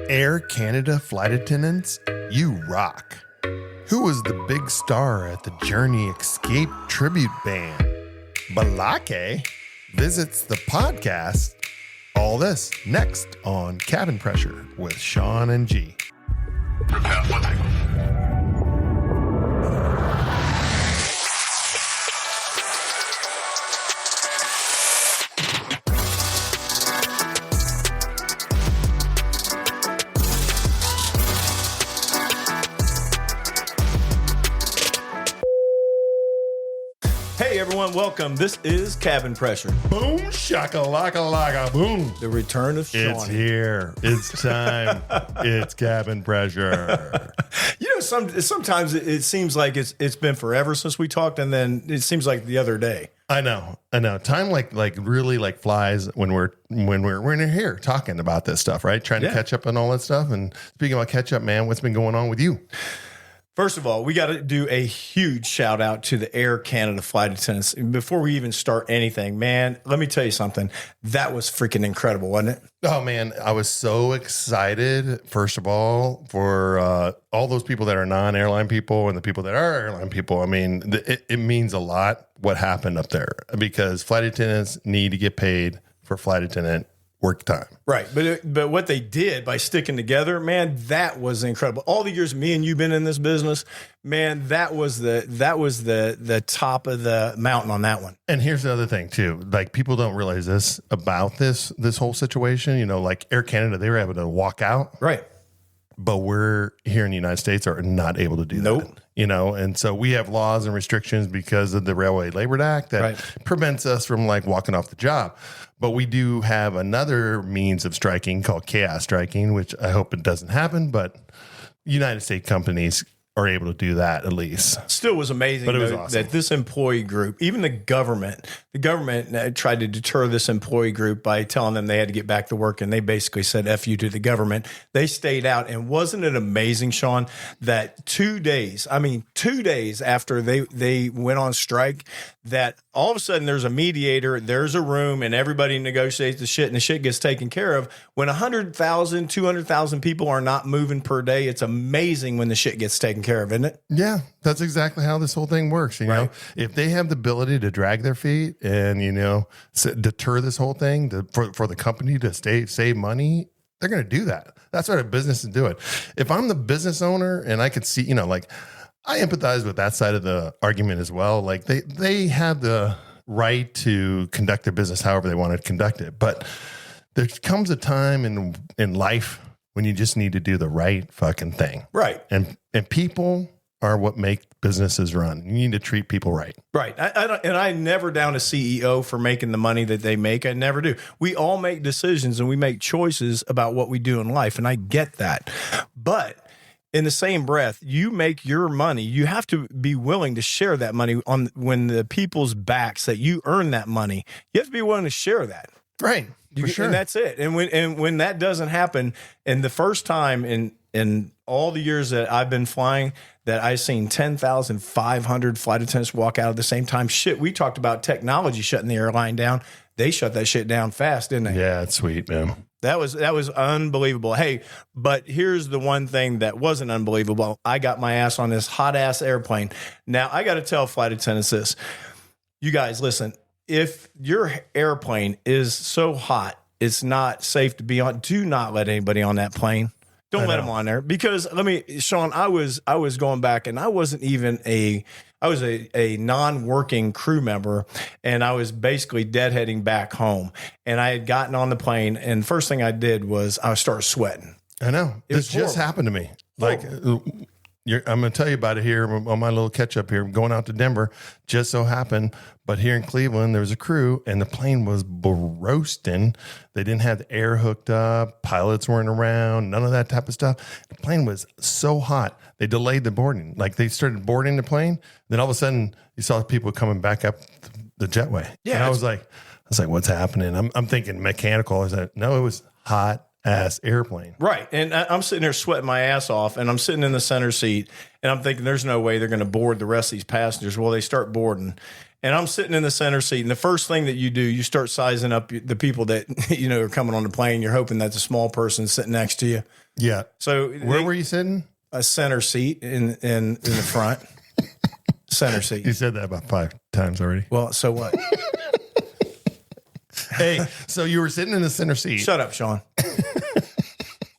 Air Canada flight attendants, you rock. Who was the big star at the Journey Escape tribute band? Balake visits the podcast. All this next on Cabin Pressure with Shawn and G. Prepare for takeoff. Hey everyone, welcome. This is Cabin Pressure. Boom, shakalaka, boom. The return of Shawn. It's here. It's time. It's Cabin Pressure. You know, sometimes it seems like it's been forever since we talked, and then it seems like the other day. I know. Time really flies when we're in here talking about this stuff, right? Trying to catch up on all that stuff. And speaking about catch up, man, what's been going on with you? First of all, we got to do a huge shout out to the Air Canada flight attendants. Before we even start anything, man, let me tell you something. That was freaking incredible, wasn't it? Oh, man, I was so excited, first of all, for all those people that are non-airline people and the people that are airline people. I mean, it means a lot what happened up there because flight attendants need to get paid for flight attendant work time. Right. But what they did by sticking together, man, that was incredible. All the years me and you've been in this business, man, that was the top of the mountain on that one. And here's the other thing too. Like people don't realize this about this whole situation, you know, like Air Canada, they were able to walk out. Right. But we're here in the United States are not able to do that. You know, and so we have laws and restrictions because of the Railway Labor Act that prevents us from walking off the job. But we do have another means of striking called chaos striking, which I hope it doesn't happen. But United States companies are able to do that at least. Still was amazing, but it was awesome that this employee group, even the government tried to deter this employee group by telling them they had to get back to work. And they basically said, F you to the government. They stayed out. And wasn't it amazing, Shawn, that 2 days after they went on strike, that all of a sudden there's a mediator, there's a room, and everybody negotiates the shit, and the shit gets taken care of. When 100,000, 200,000 people are not moving per day, it's amazing when the shit gets taken care of, isn't it? Yeah, that's exactly how this whole thing works. You know, if they have the ability to drag their feet and, you know, deter this whole thing for the company to save money, they're going to do that. That's what a business is doing. If I'm the business owner and I could see, you know, I empathize with that side of the argument as well. Like they have the right to conduct their business however they want to conduct it. But there comes a time in life when you just need to do the right fucking thing. Right. And people are what make businesses run. You need to treat people right. Right. I never down a CEO for making the money that they make. I never do. We all make decisions and we make choices about what we do in life. And I get that. But in the same breath, you make your money. You have to be willing to share that money when the people's backs that you earn that money. You have to be willing to share that. Right. For sure. And that's it. And when that doesn't happen, and the first time in all the years that I've been flying that I've seen 10,500 flight attendants walk out at the same time. Shit, we talked about technology shutting the airline down. They shut that shit down fast, didn't they? Yeah, it's sweet, man. That was unbelievable. Hey, but here's the one thing that wasn't unbelievable. I got my ass on this hot ass airplane. Now I got to tell flight attendants this. You guys, listen, if your airplane is so hot, it's not safe to be on. Do not let anybody on that plane. Don't let them on there because Shawn, I was going back and I wasn't even I was a non-working crew member and I was basically deadheading back home and I had gotten on the plane and first thing I did was I started sweating. I know. This just happened to me. I'm going to tell you about it here on my little catch up here. Going out to Denver, just so happened. But here in Cleveland, there was a crew and the plane was roasting. They didn't have the air hooked up. Pilots weren't around. None of that type of stuff. The plane was so hot. They delayed the boarding. They started boarding the plane. Then all of a sudden, you saw people coming back up the jetway. Yeah. And I was like, what's happening? I'm thinking mechanical. I said, no, it was hot ass airplane. Right. And I'm sitting there sweating my ass off, and I'm sitting in the center seat, and I'm thinking there's no way they're going to board the rest of these passengers. Well, they start boarding. And I'm sitting in the center seat, and the first thing that you do, you start sizing up the people that are coming on the plane. You're hoping that's a small person sitting next to you. Yeah. So where were you sitting? A center seat in the front. Center seat. You said that about 5 times already. Well, so what? Hey, so you were sitting in the center seat. Shut up, Shawn.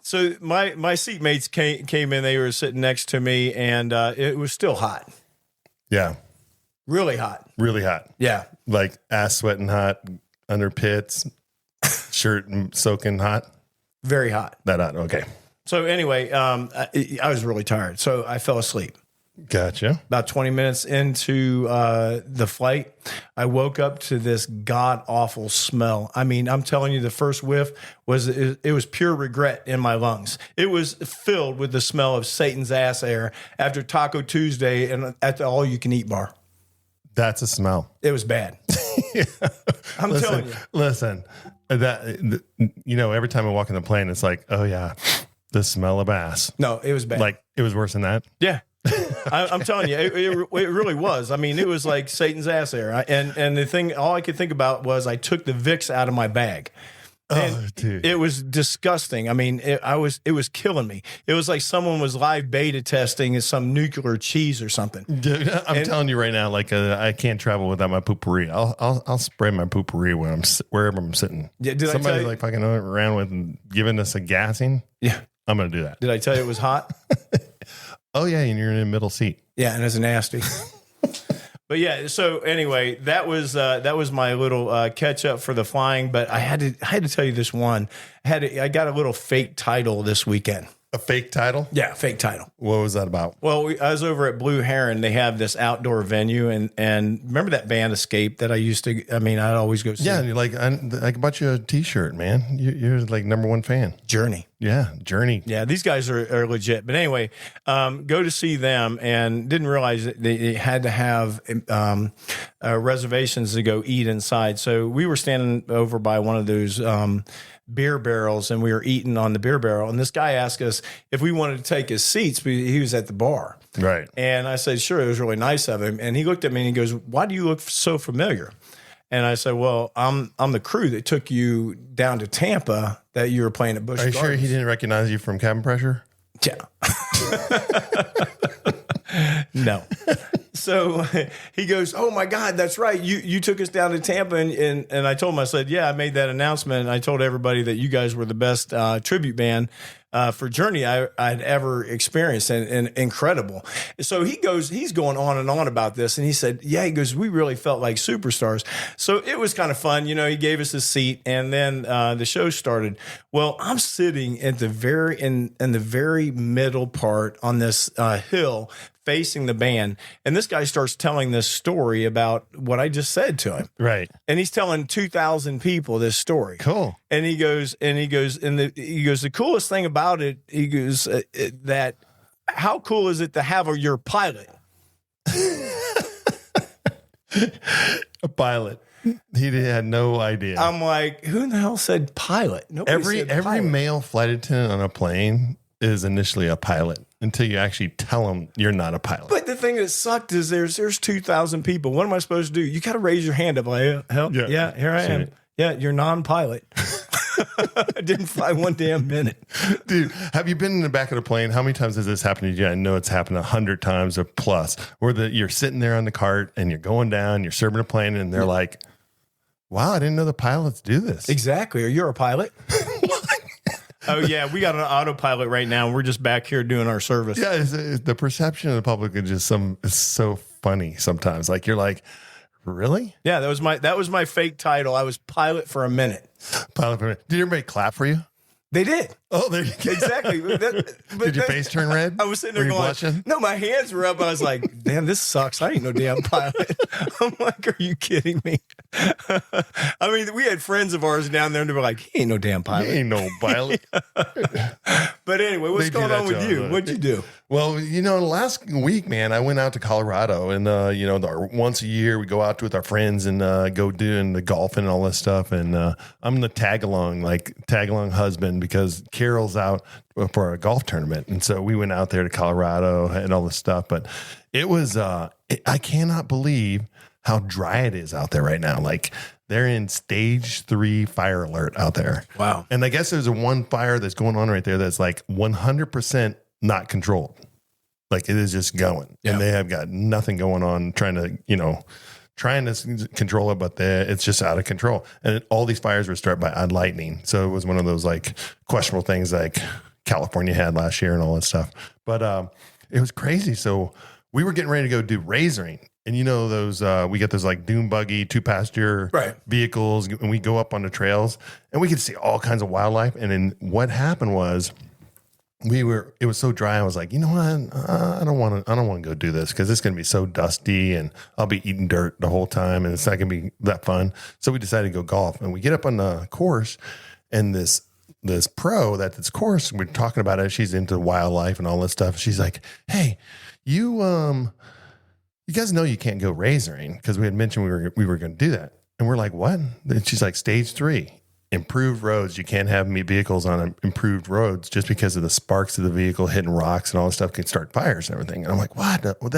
So my seatmates came in. They were sitting next to me, and it was still hot. Yeah. Really hot. Really hot. Yeah. Like ass sweating hot, under pits, shirt soaking hot. Very hot. That hot. Okay. So anyway, I was really tired, so I fell asleep. Gotcha. About 20 minutes into the flight, I woke up to this god awful smell. I mean, I'm telling you, the first whiff was it was pure regret in my lungs. It was filled with the smell of Satan's ass air after Taco Tuesday and at the all-you-can-eat bar. That's a smell. It was bad. I'm telling you. Listen, every time I walk in the plane, it's like, oh yeah, the smell of ass. No, it was bad. Like it was worse than that. Yeah. I'm telling you, it really was. I mean, it was like Satan's ass air. And the thing, all I could think about was I took the Vicks out of my bag. And dude. It was disgusting. I mean, it was killing me. It was like someone was live beta testing some nuclear cheese or something. Dude, I'm telling you right now, like I can't travel without my poopery. I'll spray my poopery when wherever I'm sitting. Yeah, did somebody I tell you, like fucking around with and giving us a gassing? Yeah, I'm gonna do that. Did I tell you it was hot? Oh yeah, and you're in the middle seat. Yeah, and it's nasty. But yeah, so anyway, that was my little catch up for the flying. But I had to tell you this one. I got a little fake title this weekend. A fake title? Yeah, fake title. What was that about? Well, I was over at Blue Heron. They have this outdoor venue, and remember that band Escape that I used to. I mean, I'd always go see. Yeah, and you're like, I bought you a T-shirt, man. You're like #1 fan. Journey. Yeah, Journey. Yeah, these guys are legit. But anyway, go to see them, and didn't realize that they had to have reservations to go eat inside. So we were standing over by one of those beer barrels, and we were eating on the beer barrel. And this guy asked us if we wanted to take his seats, but he was at the bar. Right. And I said, sure. It was really nice of him. And he looked at me and he goes, why do you look so familiar? And I said, well, I'm the crew that took you down to Tampa that you were playing at Busch Are you Gardens. sure he didn't recognize you from Cabin Pressure? Yeah. No. So he goes, oh my God, that's right. You took us down to Tampa. And I told him, I said, yeah, I made that announcement. And I told everybody that you guys were the best tribute band for Journey I'd ever experienced, and incredible. So he's going on and on about this. And he said, yeah, he goes, we really felt like superstars. So it was kind of fun. He gave us a seat, and then the show started. Well, I'm sitting at the in the very middle part on this hill facing the band. And this guy starts telling this story about what I just said to him. Right. And he's telling 2,000 people this story. Cool. And he goes, the coolest thing about it, he goes, that how cool is it to have your pilot? A pilot. He had no idea. I'm like, who in the hell said pilot? Nobody said Every pilot. male flight attendant on a plane is initially a pilot until you actually tell them you're not a pilot. But the thing that sucked is there's 2,000 people. What am I supposed to do? You got to raise your hand up. Like, hell, yeah, here I am. Yeah, you're non-pilot. I didn't fly one damn minute. Dude, have you been in the back of the plane? How many times has this happened to you? I know it's happened 100 times or plus, where you're sitting there on the cart and you're going down, you're serving a plane, and they're like, wow, I didn't know the pilots do this. Exactly. Are you a pilot? Oh, yeah, we got an autopilot right now. We're just back here doing our service. Yeah, the perception of the public is just is so funny sometimes. Like, you're like, really? Yeah, that was my fake title. I was pilot for a minute. Pilot for a minute. Did everybody clap for you? They did. Oh, there you go. Exactly. Did your face turn red? I was sitting there Were you going, blushing? no, my hands were up. I was like, damn, this sucks. I ain't no damn pilot. I'm like, are you kidding me? I mean, we had friends of ours down there and they were like, he ain't no damn pilot. He ain't no pilot. But anyway, what's They do going that on with to you? them. What'd you do? Well, last week, man, I went out to Colorado, and once a year we go out with our friends and go doing the golfing and all this stuff. And I'm the tag along husband because Carol's out for a golf tournament, and so we went out there to Colorado and all this stuff. But it was I cannot believe how dry it is out there right now. Like they're in stage 3 fire alert out there. Wow. And I guess there's a one fire that's going on right there that's like 100% not controlled. Like it is just going. Yeah. And they have got nothing going on trying to control it, but it's just out of control. And all these fires were started by lightning. So it was one of those like questionable things like California had last year and all that stuff. But it was crazy. So we were getting ready to go do razoring. And those we get those like dune buggy 2-passenger vehicles, and we go up on the trails, and we could see all kinds of wildlife. And then what happened was, it was so dry. I was like, you know what? I don't want to go do this because it's going to be so dusty, and I'll be eating dirt the whole time, and it's not going to be that fun. So we decided to go golf, and we get up on the course, and this pro that's course we're talking about it. She's into wildlife and all this stuff. She's like, hey, you guys know you can't go razoring because we had mentioned we were going to do that. And we're like, what? And she's like, stage 3, improved roads. You can't have vehicles on improved roads just because of the sparks of the vehicle hitting rocks and all this stuff can start fires and everything. And I'm like, what? Well,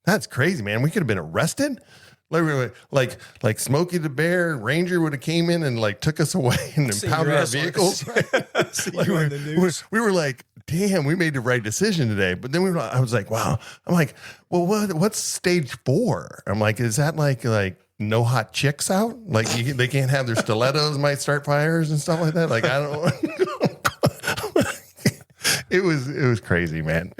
that's crazy, man. We could have been arrested. Like Smokey the Bear Ranger would have came in and like took us away and impounded our vehicles. We were like, damn, we made the right decision today. But then I was like, wow. I'm like, well, what's stage 4? I'm like, is that like no hot chicks out? Like they can't have their stilettos might start fires and stuff like that. Like I don't. It was crazy, man.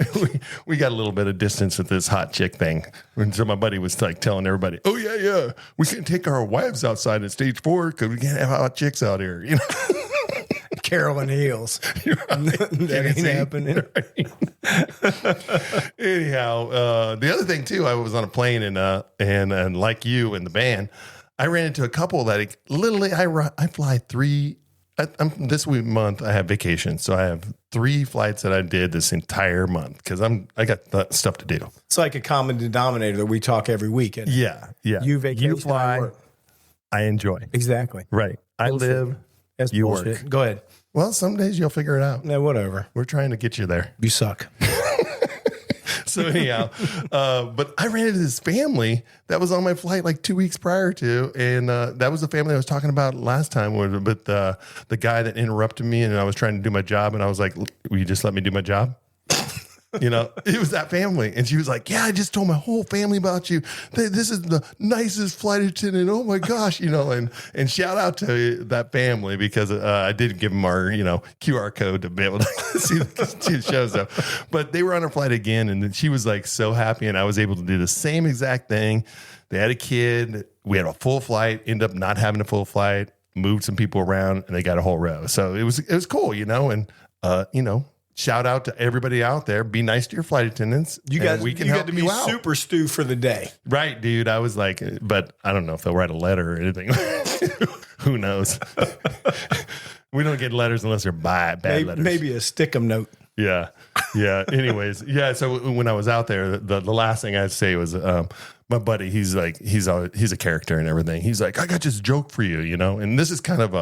We got a little bit of distance with this hot chick thing. And so my buddy was like telling everybody, oh yeah, we can't take our wives outside at stage 4 because we can't have hot chicks out here. Carolyn heels. That ain't happening. Right. Anyhow, the other thing too, I was on a plane and like you and the band, I ran into a couple that literally I fly 3. This month I have vacation, so I have 3 flights that I did this entire month because I got stuff to do. It's like a common denominator that we talk every week. Yeah. You vacation, you fly, I work. I enjoy. Exactly. Right. I live. That's you bullshit. work. Go ahead. Well, some days you'll figure it out. Yeah, whatever. We're trying to get you there. You suck. So anyhow, but I ran into this family that was on my flight like 2 weeks prior to, and that was the family I was talking about last time with the guy that interrupted me, and I was trying to do my job, and I was like, will you just let me do my job? It was that family. And she was like, yeah, I just told my whole family about you. This is the nicest flight attendant. Oh my gosh, and shout out to that family because I did give them our, QR code to be able to see the show. So, but they were on our flight again, and then she was like so happy, and I was able to do the same exact thing. They had a kid. We had a full flight, ended up not having a full flight, moved some people around, and they got a whole row. So it was cool, and shout out to everybody out there. Be nice to your flight attendants. You guys, we can you help got to be you out. super stew for the day. Right, dude. I was like, but I don't know if they'll write a letter or anything. Who knows? We don't get letters unless they're bad letters. Maybe a stick-em note. Yeah. Anyways, yeah. So when I was out there, the last thing I'd say was, my buddy, he's a character and everything. He's like, I got this joke for you, and this is kind of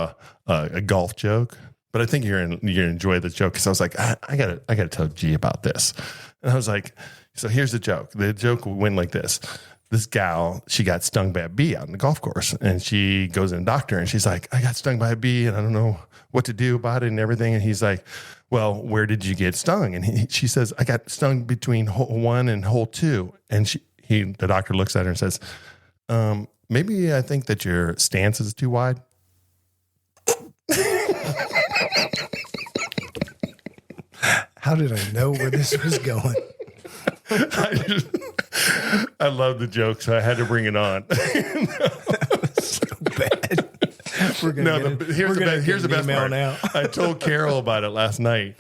a golf joke. But I think you're gonna enjoy the joke because I was like, I gotta tell G about this, and I was like, so here's the joke. The joke went like this: this gal, she got stung by a bee out on the golf course, and she goes to the doctor, and she's like, I got stung by a bee, and I don't know what to do about it and everything. And he's like, well, where did you get stung? And she says, I got stung between hole 1 and hole 2. And the doctor looks at her and says, maybe I think that your stance is too wide. How did I know where this was going? I love the joke, so I had to bring it on. So bad. Here's the best part. Now. I told Carol about it last night,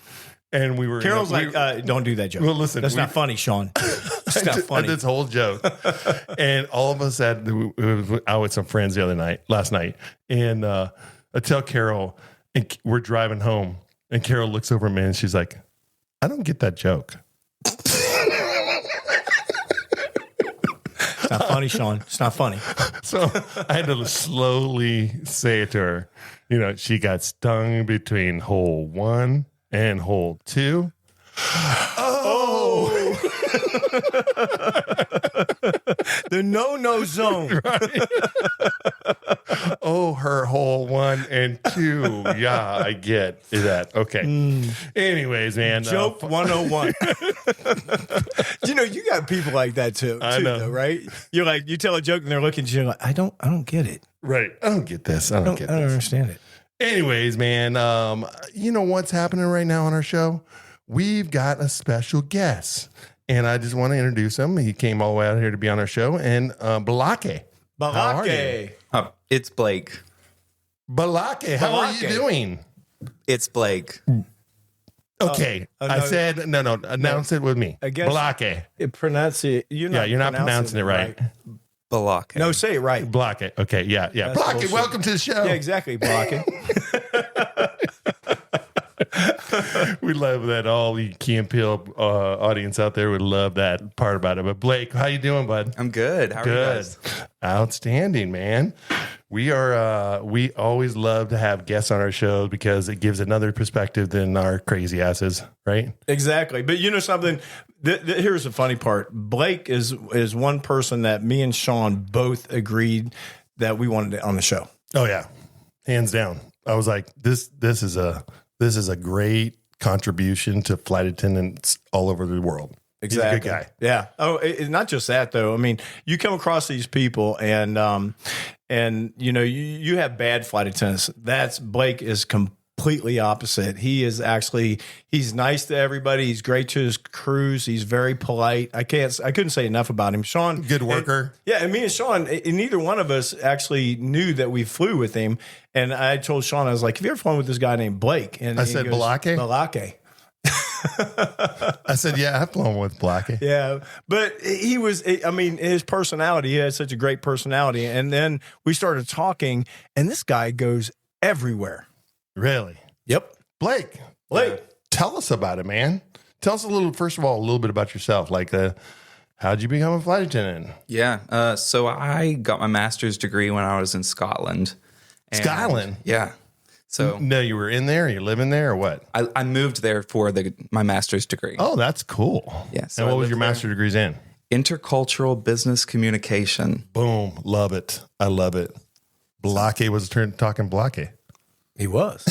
and we were. Carol's don't do that joke. Well, listen, that's not funny, Shawn. It's not funny. This whole joke, and all of us had. We was out with some friends last night, and I tell Carol, and we're driving home. And Carol looks over at me and she's like, I don't get that joke. It's not funny, Shawn. It's not funny. So I had to slowly say it to her. You know, she got stung between hole 1 and hole 2. Oh, the no zone. right. Oh, her hole 1 and 2. Yeah, I get that. Okay. Anyways, man. Joke 101. You got people like that too. I know. Though, right? You're like, you tell a joke and they're looking at you like, I don't get it. Right. I don't get this. I don't I don't understand it. Anyways, man, you know what's happening right now on our show? We've got a special guest, and I just want to introduce him. He came all the way out here to be on our show, and Balake. How are you? It's Blake. Balake, how are you doing? It's Blake. Okay, I said no. Announce it with me. I guess Balake. Pronounce it. You're Not pronouncing it right. Balake. No, say it right. Balake. Okay, yeah. That's Balake, bullshit. welcome to the show. Yeah, exactly. Blocking. We love that. All the Key and Peele audience out there would love that part about it. But Blake, how you doing, bud? I'm good. How are you guys? Outstanding, man. We are. We always love to have guests on our show because it gives another perspective than our crazy asses, right? Exactly. But you know something? Here's the funny part. Blake is one person that me and Shawn both agreed that we wanted on the show. Oh yeah, hands down. I was like, this is a great contribution to flight attendants all over the world. Exactly. He's a good guy. Yeah. Oh, not just that though. I mean, you come across these people and you have bad flight attendants. Blake is completely opposite. He's nice to everybody. He's great to his crews. He's very polite. I couldn't say enough about him. Shawn, Good worker. And me and Shawn, neither one of us actually knew that we flew with him. And I told Shawn, I was like, have you ever flown with this guy named Blake? And I said, Balake? Balake. I said, yeah, I've flown with Blackie. Yeah, but his personality, he had such a great personality. And then we started talking, and this guy goes everywhere. Really? Yep. Blake, tell us about it, man. Tell us first of all, a little bit about yourself. Like, how'd you become a flight attendant? Yeah. So I got my master's degree when I was in Scotland. Scotland? Yeah. So No, you were in there? You living there or what? I moved there for my master's degree. Oh, that's cool. Yeah, so and I what was lived your there. master's degrees in? Intercultural business communication. Boom. Love it. I love it. Blake was talking Blake. He was.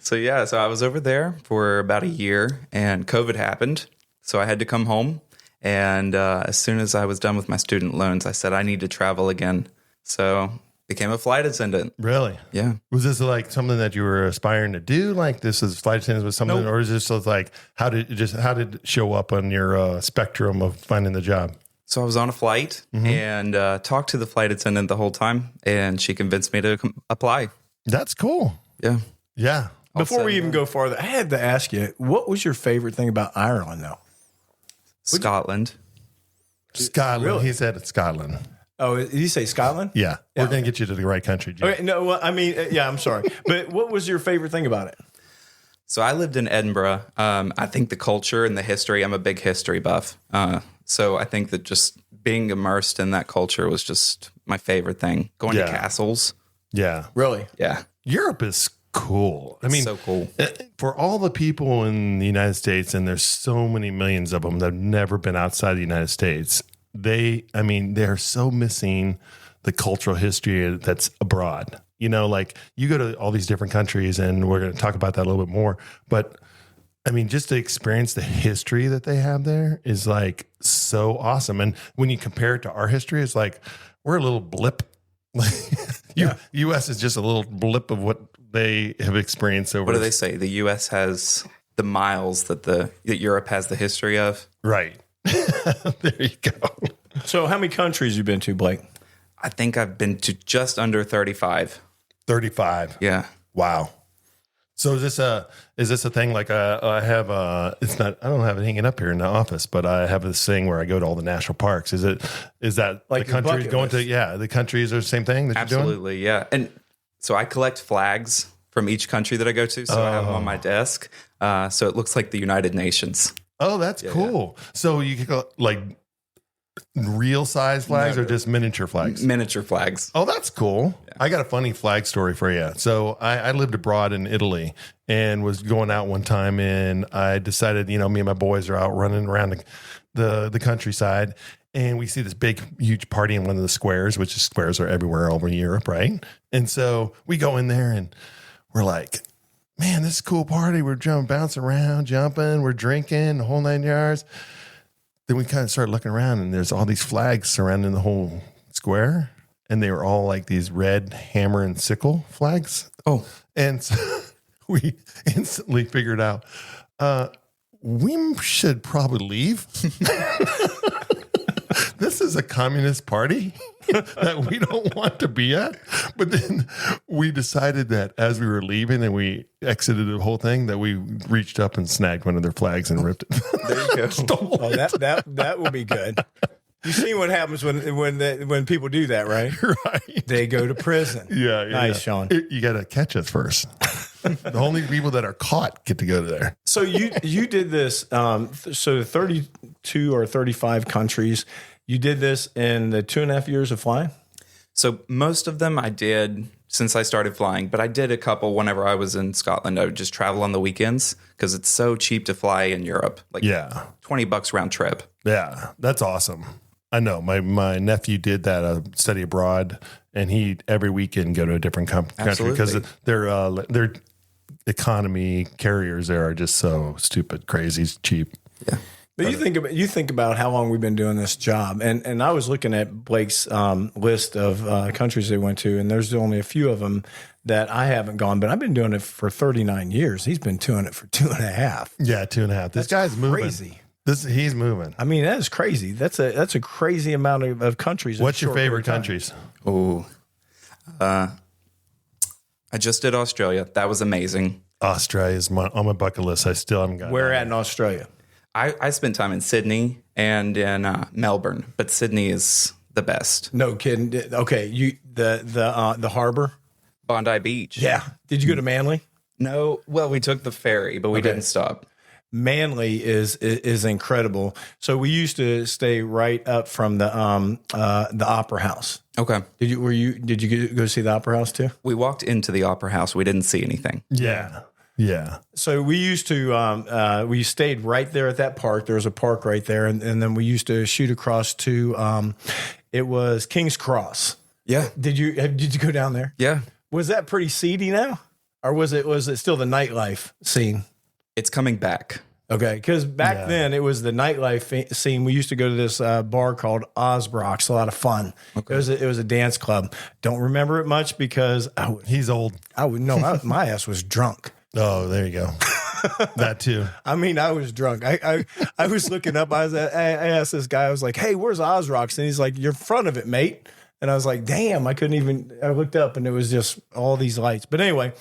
So I was over there for about a year and COVID happened. So I had to come home. And as soon as I was done with my student loans, I said, I need to travel again. So became a flight attendant. Really? Yeah. Was this like something that you were aspiring to do? Like this is flight attendants was something, Nope. or is this like how did it show up on your spectrum of finding the job? So I was on a flight and talked to the flight attendant the whole time, and she convinced me to apply. That's cool. Yeah. Yeah. Before we even go farther, I had to ask you, what was your favorite thing about Ireland, though? Scotland. Scotland. Really? He said it's Scotland. Oh, did you say Scotland? Yeah. We're going to get you to the right country, Jim. Okay, no, well, I mean, yeah, I'm sorry. But what was your favorite thing about it? So I lived in Edinburgh. I think the culture and the history, I'm a big history buff. So I think that just being immersed in that culture was just my favorite thing. Going to castles. Yeah. Really? Yeah. Europe is cool. I mean, so cool. For all the people in the United States, and there's so many millions of them that have never been outside the United States, they're so missing the cultural history that's abroad. You know, like you go to all these different countries, and we're going to talk about that a little bit more. But I mean, just to experience the history that they have there is like so awesome. And when you compare it to our history, it's like we're a little blip. U.S. is just a little blip of what they have experienced over. What do they say? The U.S. has the miles that Europe has the history of. Right. There you go. So how many countries you been to, Blake? I think I've been to just under 35. 35. Yeah. Wow. So is this a thing like I have I don't have it hanging up here in the office, but I have this thing where I go to all the national parks. Is that Like the your countries bucket going list? the countries are the same thing that you're doing? Absolutely. Yeah. And so I collect flags from each country that I go to. So I have them on my desk. So it looks like the United Nations. Oh, that's cool. So you can go like real size flags or just miniature flags? Miniature flags. Oh, that's cool. Yeah. I got a funny flag story for you. So I lived abroad in Italy and was going out one time, and I decided, me and my boys are out running around the countryside, and we see this big, huge party in one of the squares, which is squares are everywhere over Europe, right? And so we go in there and we're like, man, this is a cool party. We're bouncing around, jumping, we're drinking, the whole 9 yards. Then we kind of started looking around, and there's all these flags surrounding the whole square, and they were all like these red hammer and sickle flags. Oh, and so we instantly figured out we should probably leave. This is a communist party that we don't want to be at. But then we decided that as we were leaving and we exited the whole thing, that we reached up and snagged one of their flags and ripped it. There you go. Oh, that will be good. You see what happens when people do that, right? Right. They go to prison. Yeah. Nice, Shawn. You got to catch us first. The only people that are caught get to go to there. So you did this. So 32 or 35 countries. You did this in the 2.5 years of flying? So most of them I did since I started flying, but I did a couple whenever I was in Scotland. I would just travel on the weekends because it's so cheap to fly in Europe. Like $20 round trip. Yeah, that's awesome. I know my nephew did that study abroad, and he every weekend go to a different country because their economy carriers there are just so stupid, crazy, cheap. Yeah. But you think about how long we've been doing this job, and I was looking at Blake's list of countries they went to, and there's only a few of them that I haven't gone, but I've been doing it for 39 years. He's been doing it for 2.5. Yeah, 2.5. This guy's moving. Crazy. He's moving. I mean, that is crazy. That's a crazy amount of countries. What's your favorite countries? Oh, I just did Australia. That was amazing. Australia is on my bucket list. I still haven't got. Where at in Australia? I spent time in Sydney and in Melbourne, but Sydney is the best. No kidding. Okay, the harbor, Bondi Beach. Yeah. Did you go to Manly? No. Well, we took the ferry, but we didn't stop. Manly is incredible. So we used to stay right up from the Opera House. Okay. Did you go see the Opera House too? We walked into the Opera House. We didn't see anything. Yeah. Yeah. So we used to, we stayed right there at that park. There was a park right there. And then we used to shoot across to, it was King's Cross. Yeah. Did you go down there? Yeah. Was that pretty seedy now? Or was it still the nightlife scene? It's coming back. Okay. Cause back then it was the nightlife scene. We used to go to this bar called Osbrock's. A lot of fun. Okay. It was a dance club. Don't remember it much because he's old. My ass was drunk. Oh, there you go. That too. I mean, I was drunk. I was looking up. I asked this guy. I was like, "Hey, where's Osrocks?" And he's like, "You're in front of it, mate." And I was like, "Damn!" I couldn't even. I looked up, and it was just all these lights. But anyway,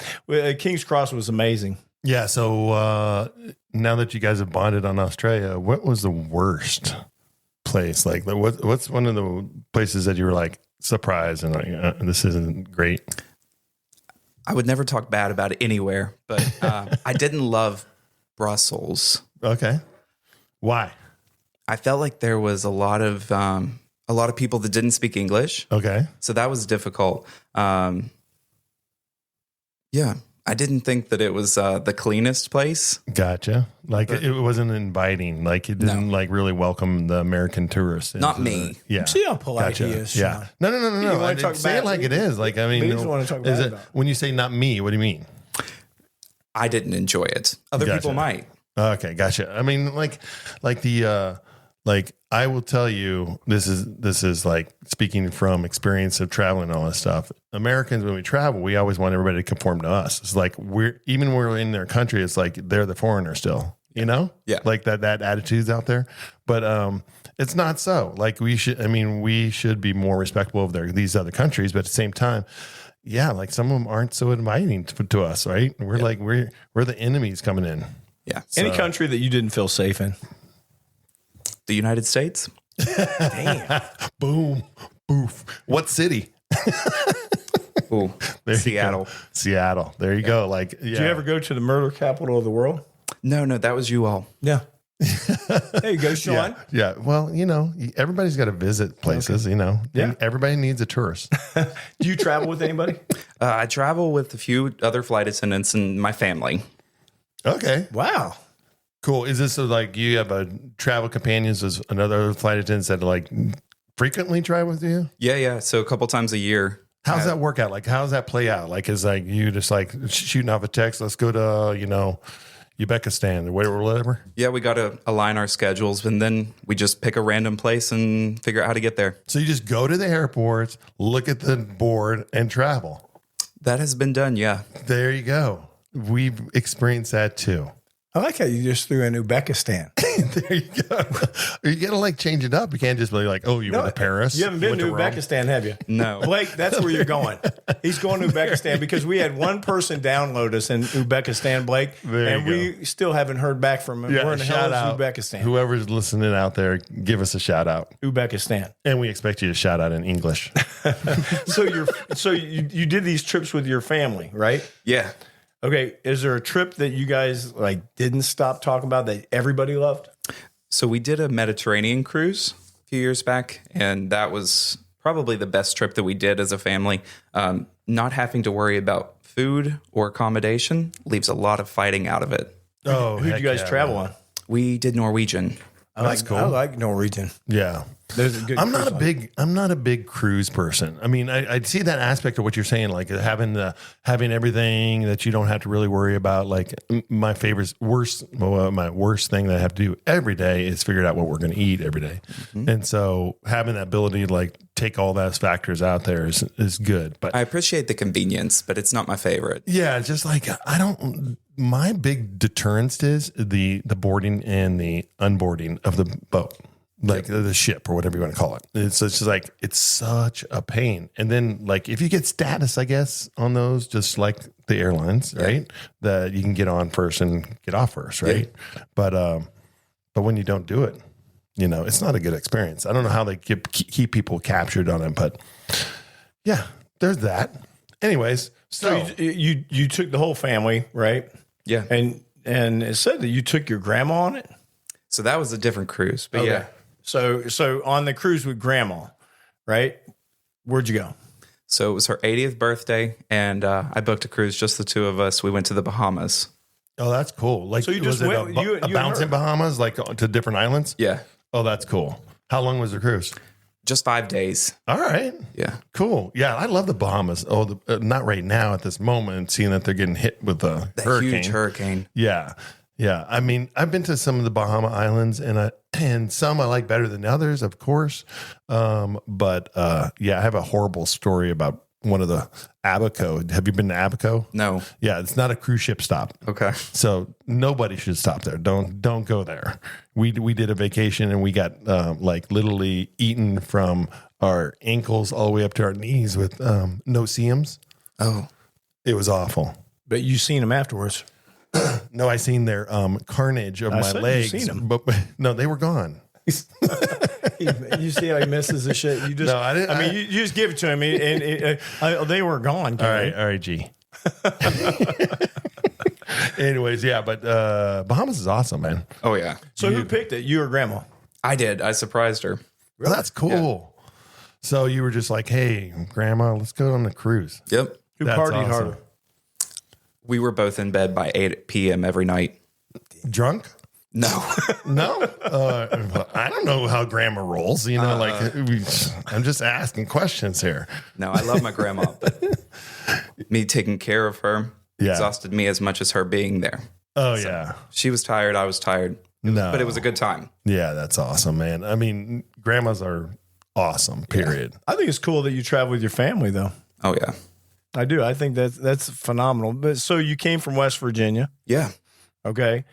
King's Cross was amazing. Yeah. So now that you guys have bonded on Australia, what was the worst place? Like, what's one of the places that you were like surprised and like, this isn't great? I would never talk bad about it anywhere, but I didn't love Brussels. Okay. Why? I felt like there was a lot of people that didn't speak English. Okay. So that was difficult. Yeah. I didn't think that it was the cleanest place. Gotcha. Like it wasn't inviting. Like it didn't like really welcome the American tourists. Not me. Yeah. See how polite he is. Yeah. Sean. No. I didn't say it like it is. Like I mean, you don't want to talk bad about it. When you say not me, what do you mean? I didn't enjoy it. Other people might. Okay, gotcha. I mean, like I will tell you, this is like speaking from experience of traveling and all this stuff. Americans, when we travel, we always want everybody to conform to us. It's like we're in their country, it's like they're the foreigner still, you know? Yeah. Like that attitude's out there. But it's not so. Like we should be more respectful of these other countries, but at the same time, yeah, like some of them aren't so inviting to us, right? We're like we're the enemies coming in. Yeah. Any country that you didn't feel safe in? The United States. Damn. Boom. Boof. What city? Ooh, There you Seattle. go. Seattle. There you go. Like, yeah. Did you ever go to the murder capital of the world? No, that was you all. Yeah. There you go, Shawn. Yeah. Well, everybody's got to visit places, Yeah. And everybody needs a tourist. Do you travel with anybody? I travel with a few other flight attendants and my family. Okay. Wow. Cool. Is this so like you have a travel companions as another flight attendants that like frequently travel with you? Yeah. So a couple times a year. How's that work out? Like, how's that play out? Like, is like you just like shooting off a text? Let's go to, Uzbekistan or whatever. Yeah, we got to align our schedules, and then we just pick a random place and figure out how to get there. So you just go to the airports, look at the board, and travel. That has been done, yeah. There you go. We've experienced that too. I like how you just threw in Uzbekistan. There you go. You gotta like change it up. You can't just be like, oh, you went to Paris. You haven't been went to Rome. Uzbekistan, have you? No. Blake, that's where you're going. He's going to Uzbekistan because we had one person download us in Uzbekistan, Blake, There and you we still haven't heard back from him. Yeah, Where in the hell shout is out. Uzbekistan? Whoever's listening out there, give us a shout out. Uzbekistan. And we expect you to shout out in English. So you did these trips with your family, right? Yeah. Okay. Is there a trip that you guys like didn't stop talking about that everybody loved? So we did a Mediterranean cruise a few years back, and that was probably the best trip that we did as a family. Not having to worry about food or accommodation leaves a lot of fighting out of it. Oh, Who did you guys travel on? We did Norwegian. That's cool. I like Norwegian. Yeah. There's a good. I'm not cruise a big cruise person. I mean, I see that aspect of what you're saying, like having everything that you don't have to really worry about. Like my worst thing that I have to do every day is figure out what we're going to eat every day. Mm-hmm. And so having that ability to like take all those factors out there is good. But I appreciate the convenience, but it's not my favorite. yeah, just like my big deterrence is the boarding and the unboarding of the boat. Like the ship or whatever you want to call it. It's just like, it's such a pain. And then like, if you get status, I guess, on those, just like the airlines, right? That you can get on first and get off first, right? Yeah. But when you don't do it, it's not a good experience. I don't know how they keep people captured on it, but yeah, there's that. Anyways, So you took the whole family, right? Yeah. And it said that you took your grandma on it. So that was a different cruise, but yeah. So on the cruise with grandma, right? Where'd you go? So it was her 80th birthday, and I booked a cruise, just the two of us. We went to the Bahamas. Oh, that's cool. Like, So you just was it went- a you and bouncing her. Bahamas, like to different islands? Yeah. Oh, that's cool. How long was the cruise? Just 5 days. All right. Yeah. Cool. Yeah, I love the Bahamas. Oh, not right now at this moment, seeing that they're getting hit with a That hurricane. huge hurricane. Yeah. Yeah. I mean, I've been to some of the Bahama Islands and some I like better than others, of course. But I have a horrible story about one of the Abaco. Have you been to Abaco? No. Yeah, it's not a cruise ship stop. Okay. So nobody should stop there. Don't go there. We did a vacation and we got like literally eaten from our ankles all the way up to our knees with no-see-ums. Oh. It was awful. But you seen them afterwards. No, I seen their carnage of I my said you legs, seen 'em. but no, they were gone. You see how he misses the shit. You just, No, I didn't- I mean, you just give it to him, and they were gone. All right, G. Anyways, yeah, but Bahamas is awesome, man. Oh, yeah. So who picked it? You or grandma? I did. I surprised her. Well, that's cool. So you were just like, "Hey, Grandma, let's go on the cruise." Yep. Who That's partied awesome. harder? We were both in bed by 8 p.m. every night. Drunk? No. No, I don't know how Grandma rolls. I'm just asking questions here. No, I love my grandma, but me taking care of her exhausted me as much as her being there. Oh yeah, She was tired. I was tired. no, But it was a good time. yeah, that's awesome, man. I mean, grandmas are awesome. Period. I think it's cool that you travel with your family, though. Oh, yeah. I do. I think that's phenomenal. But so you came from West Virginia, Yeah. okay?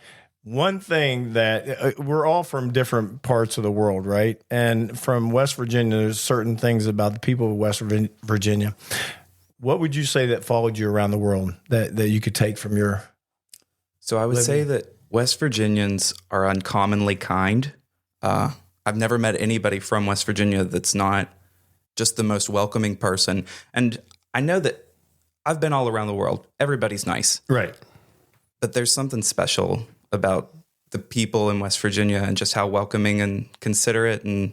One thing that we're all from different parts of the world, right? And from West Virginia, there's certain things about the people of West Virginia. What would you say that followed you around the world that you could take from your? So I would say that West Virginians are uncommonly kind. I've never met anybody from West Virginia that's not just the most welcoming person. And I know that I've been all around the world. Everybody's nice. Right. But there's something special about the people in West Virginia and just how welcoming and considerate and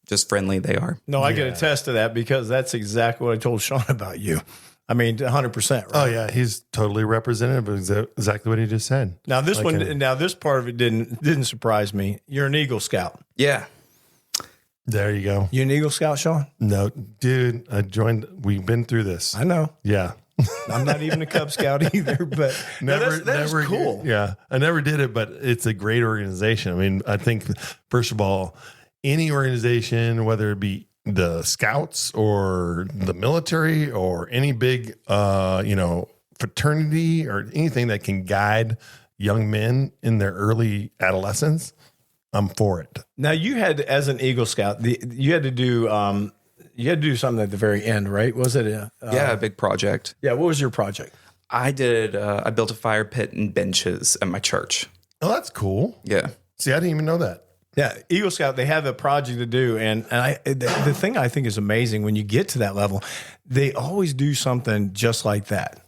just friendly they are. No, I can attest to that because that's exactly what I told Shawn about you. I mean, 100%. Right? Oh yeah, he's totally representative of exactly what he just said. Now this this part of it didn't surprise me. You're an Eagle Scout. Yeah. There you go. You an Eagle Scout, Shawn? No, dude, I joined. We've been through this. I know. Yeah. I'm not even a Cub Scout either, but that's cool. Yeah, I never did it, but it's a great organization. I mean, I think first of all, any organization, whether it be the Scouts or the military or any big, fraternity or anything that can guide young men in their early adolescence, I'm for it. Now you had, as an Eagle Scout, you had to do something at the very end, right? Was it a big project. Yeah. What was your project? I built a fire pit and benches at my church. Oh, that's cool. Yeah. See, I didn't even know that. Yeah, Eagle Scout, they have a project to do. And the thing I think is amazing when you get to that level, they always do something just like that.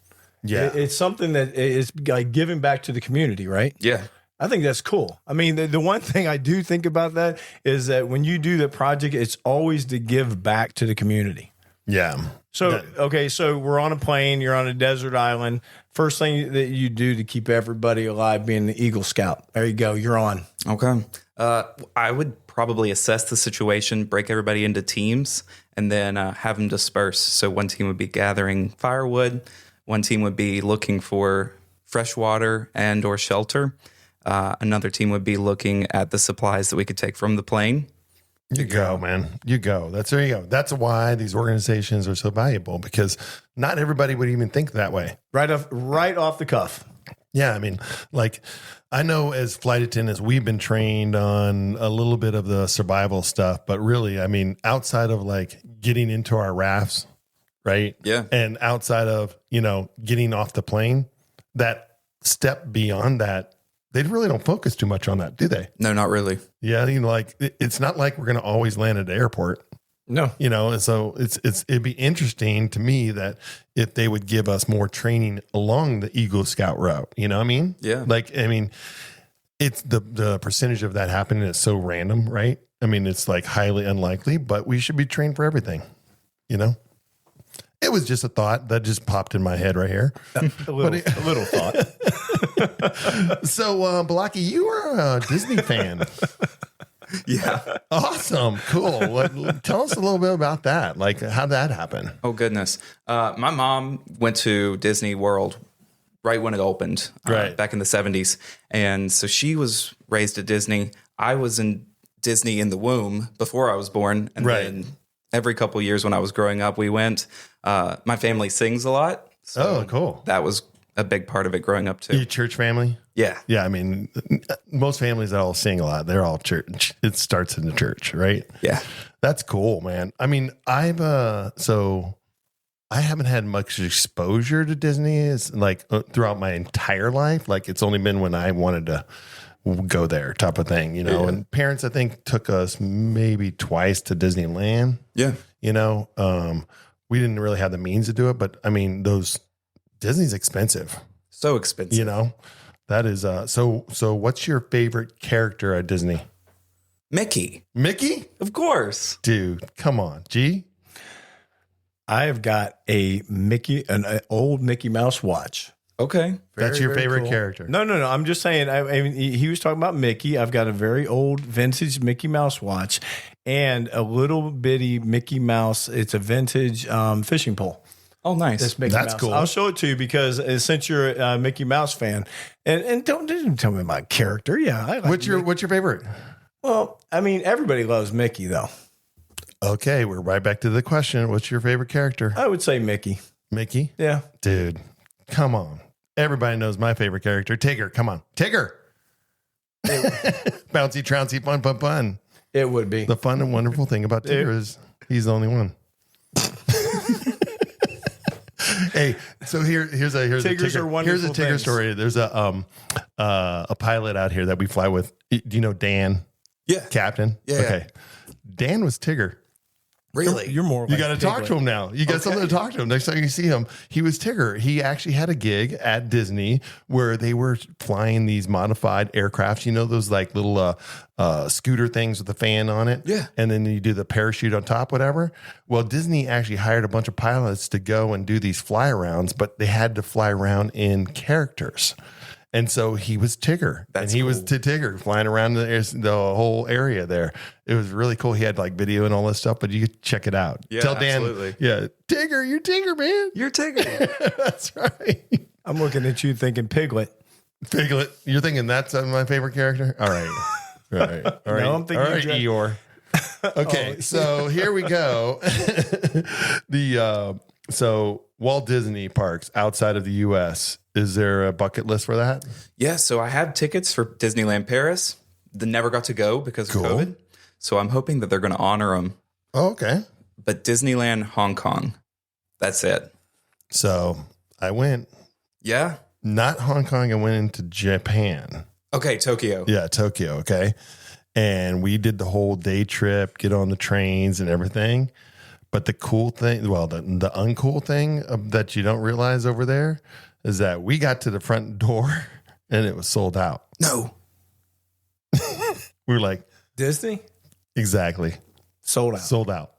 Yeah. It's something that is like giving back to the community, right? Yeah. I think that's cool. I mean, the one thing I do think about that is that when you do the project, it's always to give back to the community. Yeah. So, okay, so we're on a plane, you're on a desert island. First thing that you do to keep everybody alive being the Eagle Scout. There you go, you're on. Okay. I would probably assess the situation, break everybody into teams, and then have them disperse. So one team would be gathering firewood. One team would be looking for fresh water and or shelter. Another team would be looking at the supplies that we could take from the plane. You go, man. You go. There you go. That's why these organizations are so valuable, because not everybody would even think that way. Right off the cuff. Yeah, I mean, like, I know as flight attendants, we've been trained on a little bit of the survival stuff, but really, I mean, outside of like getting into our rafts, right? Yeah. And outside of, getting off the plane, that step beyond that, they really don't focus too much on that, do they? No, not really. Yeah, it's not like we're going to always land at the airport. No. And so it'd be interesting to me that if they would give us more training along the Eagle Scout route, you know what I mean? Yeah. It's the percentage of that happening is so random, right? I mean, it's like highly unlikely, but we should be trained for everything, It was just a thought that just popped in my head right here. A little thought. So, Balaki, you are a Disney fan. Yeah. Awesome. Cool. Tell us a little bit about that. Like, how'd that happen? Oh, goodness. My mom went to Disney World right when it opened, right, back in the 70s. And so she was raised at Disney. I was in Disney in the womb before I was born. And then every couple of years when I was growing up, we went. My family sings a lot. So cool. That was a big part of it growing up, too. You church family? Yeah. Yeah. I mean, most families that all sing a lot, they're all church. It starts in the church, right? Yeah. That's cool, man. I mean, I haven't had much exposure to Disney throughout my entire life. Like, it's only been when I wanted to go there type of thing, Yeah. And parents, I think, took us maybe twice to Disneyland. Yeah. We didn't really have the means to do it, but I mean, Disney's expensive. So expensive. That is, so what's your favorite character at Disney? Mickey. Mickey? Of course. Dude, come on. G? I have got an old Mickey Mouse watch. Okay. That's your very favorite cool. character. No. I'm just saying. I mean, he was talking about Mickey. I've got a very old vintage Mickey Mouse watch and a little bitty Mickey Mouse. It's a vintage fishing pole. Oh, nice. That's Mickey That's Mouse. cool. I'll show it to you because since you're a Mickey Mouse fan, and don't tell me my character. Yeah, I like What's your favorite? Well, I mean, everybody loves Mickey though. Okay, we're right back to the question. What's your favorite character? I would say Mickey. Mickey? Yeah, Dude, come on. Everybody knows my favorite character. Tigger, come on. Tigger. Bouncy, trouncy, fun, fun, fun. it would be. The fun and wonderful thing about Tigger is he's the only one. Hey, so here's a Tiggers are wonderful Tigger things. story. There's a pilot out here that we fly with. Do you know Dan? Yeah. Captain? Yeah. Okay. Dan was Tigger. Really? You're more. You got to talk to him now. You got something to talk to him. Next time you see him, he was Tigger. He actually had a gig at Disney where they were flying these modified aircrafts. You know, those like little scooter things with a fan on it? Yeah. And then you do the parachute on top, whatever. Well, Disney actually hired a bunch of pilots to go and do these fly arounds, but they had to fly around in characters. And so he was Tigger, and he was Tigger flying around the whole area there. It was really cool. He had like video and all this stuff, but you could check it out. Yeah, Tell Dan, absolutely. yeah, Tigger, you're Tigger, man. You're Tigger. That's right. I'm looking at you thinking Piglet. Piglet. You're thinking that's my favorite character? All right. All right. All right. No, I'm thinking all right, Eeyore. Okay, so here we go. So Walt Disney parks outside of the U.S., is there a bucket list for that? Yeah, so I had tickets for Disneyland Paris. That never got to go because of COVID. So I'm hoping that they're going to honor them. Oh, okay. But Disneyland Hong Kong, that's it. So I went, Yeah? not Hong Kong, I went into Japan. Okay, Tokyo. Yeah, Tokyo, okay. And we did the whole day trip, get on the trains and everything. But the cool thing, well, the uncool thing that you don't realize over there is that we got to the front door and it was sold out. No. We were like, Disney? exactly. Sold out. Sold out.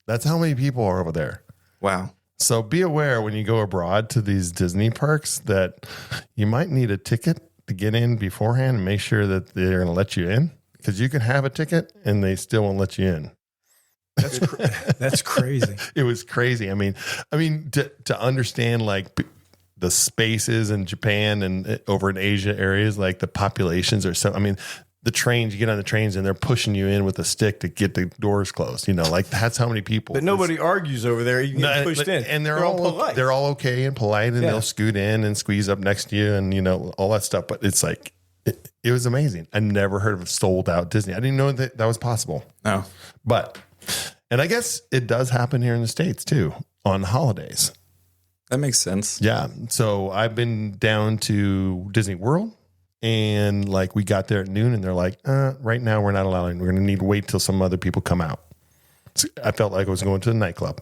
That's how many people are over there. Wow. So be aware when you go abroad to these Disney parks that you might need a ticket to get in beforehand and make sure that they're going to let you in, because you can have a ticket and they still won't let you in. That's crazy. It was crazy. I mean, to understand like the spaces in Japan and over in Asia areas, like the populations are so, I mean, the trains, you get on the trains and they're pushing you in with a stick to get the doors closed, you know, like that's how many people. But nobody argues over there. You get pushed in. And they're all polite. They're all okay and polite, and they'll scoot in and squeeze up next to you and, you know, all that stuff. But it's like, it was amazing. I never heard of a sold out Disney. I didn't know that was possible. No. But, and I guess it does happen here in the States too on holidays. That makes sense. Yeah. So I've been down to Disney World, and like we got there at noon and they're like, right now we're not allowing. We're going to need to wait till some other people come out. So I felt like I was going to the nightclub.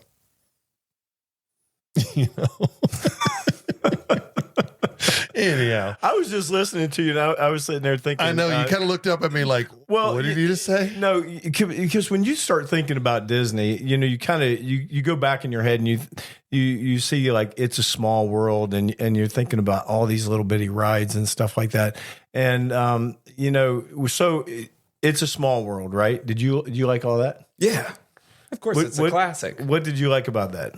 You know? Anyhow, I was just listening to you, and I was sitting there thinking. I know you kind of looked up at me like, well, what did you just say? No, because when you start thinking about Disney, you know, you kind of you go back in your head and you see like It's a Small World, and you're thinking about all these little bitty rides and stuff like that, and you know, so It's a Small World, right? Did you like all that? Yeah. Of course, it's a classic. What did you like about that?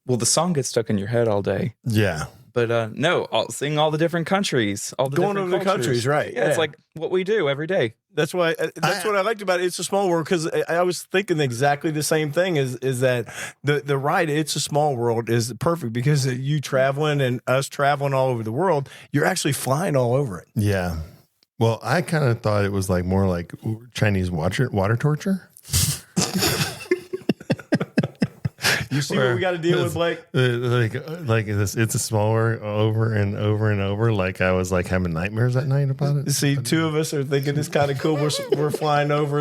Well, the song gets stuck in your head all day. Yeah. But no, seeing all the different countries, all the Going different over the countries, right? Yeah, it's like what we do every day. That's why. That's what I liked about It's a Small World, because I was thinking exactly the same thing. Is that the ride It's a Small World is perfect because you traveling and us traveling all over the world, you're actually flying all over it. Yeah. Well, I kind of thought it was like more like Chinese water torture. You see what we got to deal with, Blake? Like this, It's a Small World over and over and over. Like I was like having nightmares at night about it. See, two of us are thinking it's kind of cool. We're flying over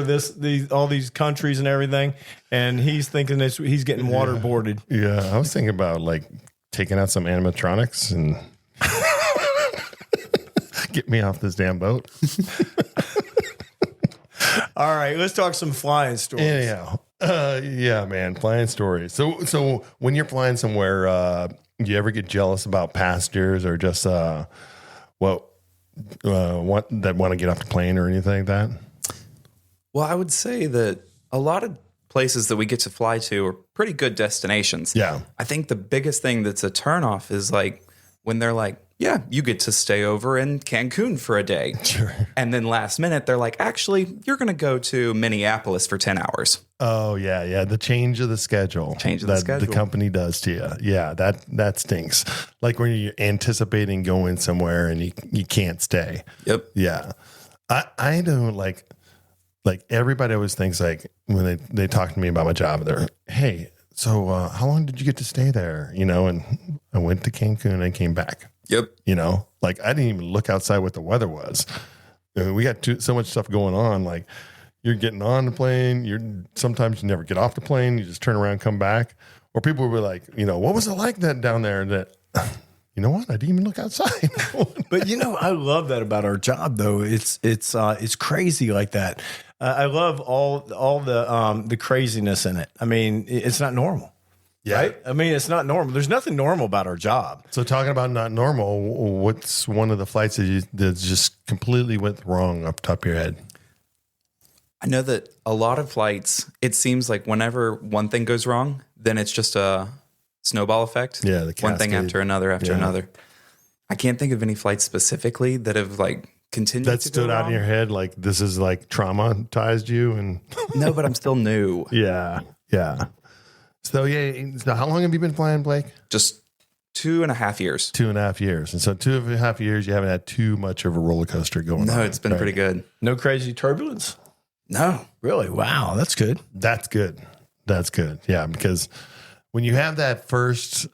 all these countries and everything, and he's thinking he's getting waterboarded. Yeah, I was thinking about like taking out some animatronics and get me off this damn boat. All right, let's talk some flying stories. Anyhow, yeah, man, flying stories. So when you're flying somewhere, do you ever get jealous about passengers or just want to get off the plane or anything like that? Well, I would say that a lot of places that we get to fly to are pretty good destinations. Yeah. I think the biggest thing that's a turnoff is like when they're like, yeah, you get to stay over in Cancun for a day. Sure. And then last minute, they're like, actually, you're going to go to Minneapolis for 10 hours. Oh, yeah. The change of the schedule. That the company does to you. Yeah, that stinks. Like when you're anticipating going somewhere and you can't stay. Yep. Yeah. I don't like everybody always thinks like when they talk to me about my job, they're, hey, so how long did you get to stay there? You know, and I went to Cancun and came back. Yep. You know, like I didn't even look outside what the weather was. I mean, we got so much stuff going on. Like, You're getting on the plane. Sometimes you never get off the plane. You just turn around, come back. Or people will be like, what was it like that down there? That, you know what? I didn't even look outside. But I love that about our job, though. It's crazy like that. I love all the craziness in it. I mean, it's not normal. Yeah. Right? I mean, it's not normal. There's nothing normal about our job. So talking about not normal, what's one of the flights that just completely went wrong up top of your head? I know that a lot of flights, it seems like whenever one thing goes wrong, then it's just a snowball effect. Yeah, the one thing cascade. after another. I can't think of any flights specifically that have continued That to stood go out wrong. in your head like this is traumatized you and No, but I'm still new. yeah. So how long have you been flying, Blake? Just 2.5 years. 2.5 years. And so 2.5 years, you haven't had too much of a roller coaster going on. No, it's been right? pretty good. No crazy turbulence? No. Really? Wow, that's good. That's good. Yeah, because when you have that first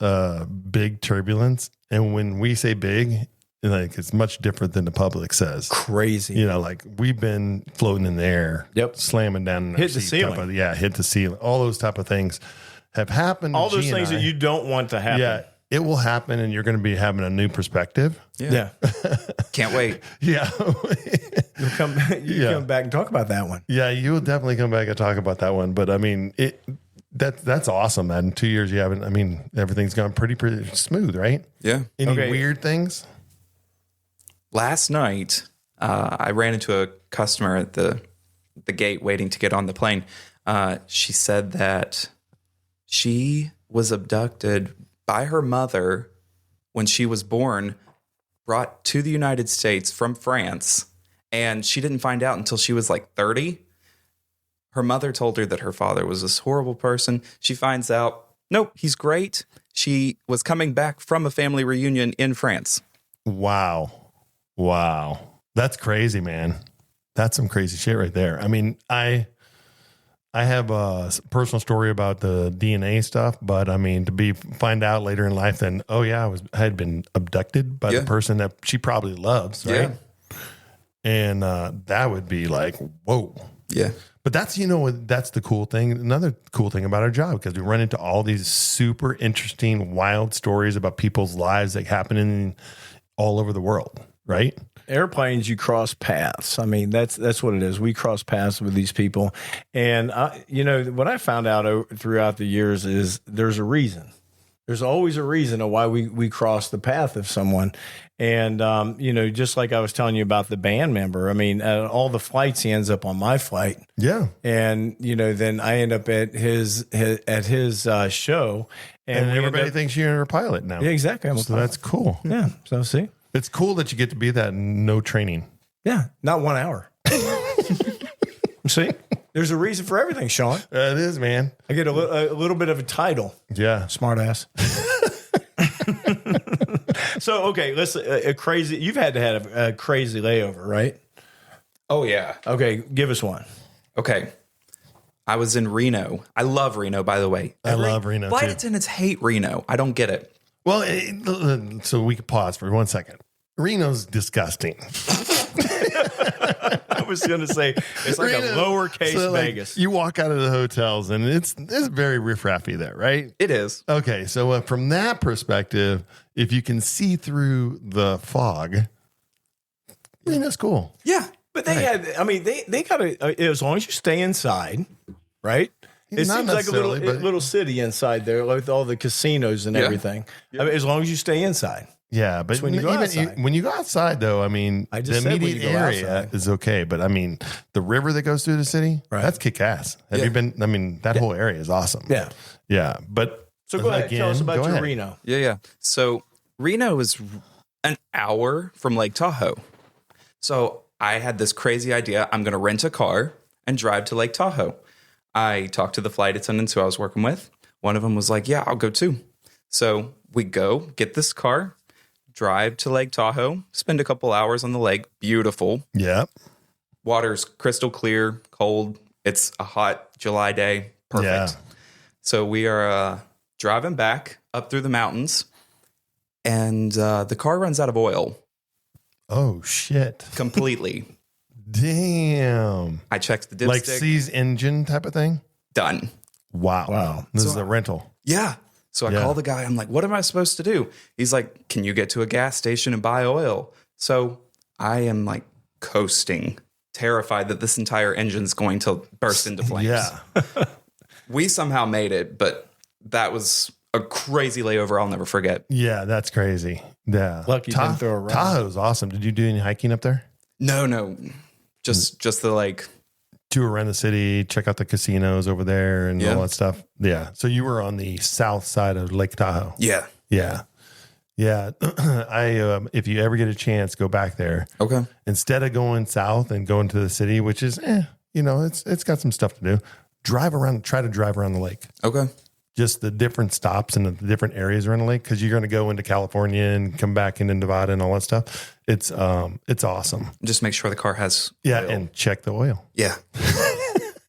big turbulence, and when we say big, it's much different than the public says. Crazy. We've been floating in the air, Yep. slamming down, in our Hit the seat type ceiling. hit the ceiling. All those type of things have happened. All to those G and things I. that you don't want to happen. Yeah, it will happen, and you're going to be having a new perspective. Yeah. Can't wait. Yeah, You'll come back and talk about that one. yeah, you will definitely come back and talk about that one. But I mean, that's awesome. That in 2 years you haven't. I mean, everything's gone pretty smooth, right? Yeah. Any Okay. weird things? Last night, I ran into a customer at the gate waiting to get on the plane. She said that she was abducted by her mother when she was born, brought to the United States from France, and she didn't find out until she was 30. Her mother told her that her father was this horrible person. She finds out, nope, he's great. She was coming back from a family reunion in France. Wow. That's crazy, man. That's some crazy shit right there. I mean, I have a personal story about the DNA stuff, but I mean, find out later in life, then, oh yeah, I had been abducted by the person that she probably loves, right? Yeah. And that would be whoa. Yeah. But that's the cool thing. Another cool thing about our job, because we run into all these super interesting, wild stories about people's lives that happen in all over the world, right? Airplanes, you cross paths. I mean, that's what it is. We cross paths with these people. And, what I found out throughout the years is there's a reason. There's always a reason of why we cross the path of someone. And, just like I was telling you about the band member, I mean, all the flights, he ends up on my flight. Yeah. And, then I end up at his show. And we everybody end up, thinks you're a pilot now. yeah, exactly. So that's cool. Yeah. So see? It's cool that you get to be that no training. Yeah. Not 1 hour. See? There's a reason for everything, Shawn. It is, man. I get a little bit of a title. Yeah. Smart ass. So, okay, let's you've had to have a crazy layover, right? Oh, yeah. Okay, give us one. Okay. I was in Reno. I love Reno, by the way. I love Reno, Flight too. attendants hate Reno. I don't get it. Well, so we could pause for 1 second. Reno's disgusting. I was going to say, it's like Reno, a lowercase so, Vegas. You walk out of the hotels and it's very riffraffy there, right? It is. Okay, so from that perspective, if you can see through the fog, Reno's cool. Yeah. But they got to, as long as you stay inside, right? It Not seems like a necessarily, but- little city inside there with all the casinos and everything. I mean, as long as you stay inside. Yeah, but when you go outside. when you go outside, though, I mean, I the just said when immediate you go area outside. is okay. But I mean, the river that goes through the city, Right. that's kick ass. Have you been? I mean, that whole area is awesome. Yeah. Yeah. But So go ahead. Tell us again, about go your ahead. Reno. Yeah. So Reno is an hour from Lake Tahoe. So I had this crazy idea. I'm going to rent a car and drive to Lake Tahoe. I talked to the flight attendants who I was working with. One of them was like, yeah, I'll go too. So we go get this car, drive to Lake Tahoe, spend a couple hours on the lake. Beautiful. Yeah. Water's crystal clear, cold. It's a hot July day. Perfect. Yeah. So we are driving back up through the mountains, and the car runs out of oil Oh shit. completely. Damn. I checked the dipstick. Like C's engine type of thing? Done. Wow. This is a rental. Yeah. So I call the guy. I'm like, what am I supposed to do? He's like, can you get to a gas station and buy oil? So I am like coasting, terrified that this entire engine's going to burst into flames. Yeah. We somehow made it, but that was a crazy layover I'll never forget. Yeah, that's crazy. Yeah. Lucky you didn't throw a rock. Tahoe's awesome. Did you do any hiking up there? No. Just the like... Tour around the city, check out the casinos over there and all that stuff. Yeah. So you were on the south side of Lake Tahoe. Yeah. Yeah. If you ever get a chance, go back there. Okay. Instead of going south and going to the city, which is, it's got some stuff to do. Try to drive around the lake. Okay. Just the different stops and the different areas around the lake, because you're going to go into California and come back into Nevada and all that stuff. It's awesome. Just make sure the car has oil. And check the oil. Yeah.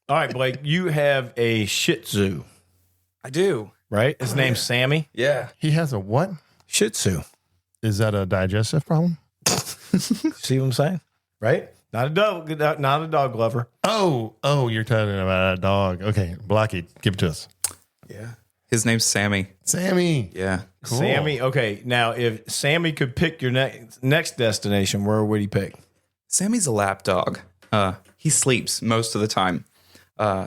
All right, Blake, you have a Shih Tzu, I do. right? His name's Sammy. Yeah. He has a what? Shih Tzu. Is that a digestive problem? See what I'm saying? Right? Not a dog lover. Oh, you're talking about a dog. Okay, Blackie, give it to us. Yeah. His name's Sammy. Sammy. Yeah. Cool. Sammy. Okay, now if Sammy could pick your next destination, where would he pick? Sammy's a lap dog. He sleeps most of the time.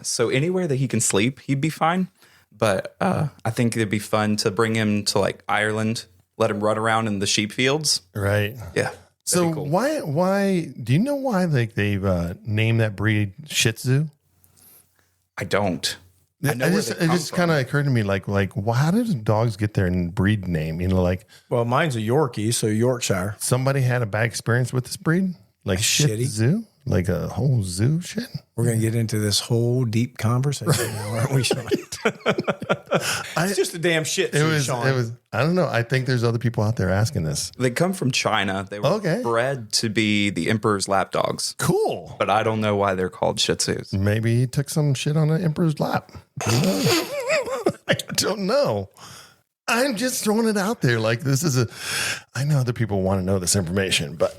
So anywhere that he can sleep, he'd be fine. But I think it'd be fun to bring him to like Ireland, let him run around in the sheep fields. Right. Yeah. So be cool. why do you know why they've named that breed Shih Tzu? I don't. I know where It they come just from. kind of occurred to me like how did dogs get their breed name? Like Well, mine's a Yorkie, so Yorkshire. somebody had a bad experience with this breed, like Shih shitty. Tzu, like a whole zoo shit. We're going to get into this whole deep conversation now, aren't we, Sean? It's just a damn shit, It was. Sean. I don't know. I think there's other people out there asking this. They come from China. They were bred to be the emperor's lap dogs. Cool. But I don't know why they're called Shih Tzus. Maybe he took some shit on an emperor's lap. Who knows? I don't know. I'm just throwing it out there. Like this is I know other people want to know this information, but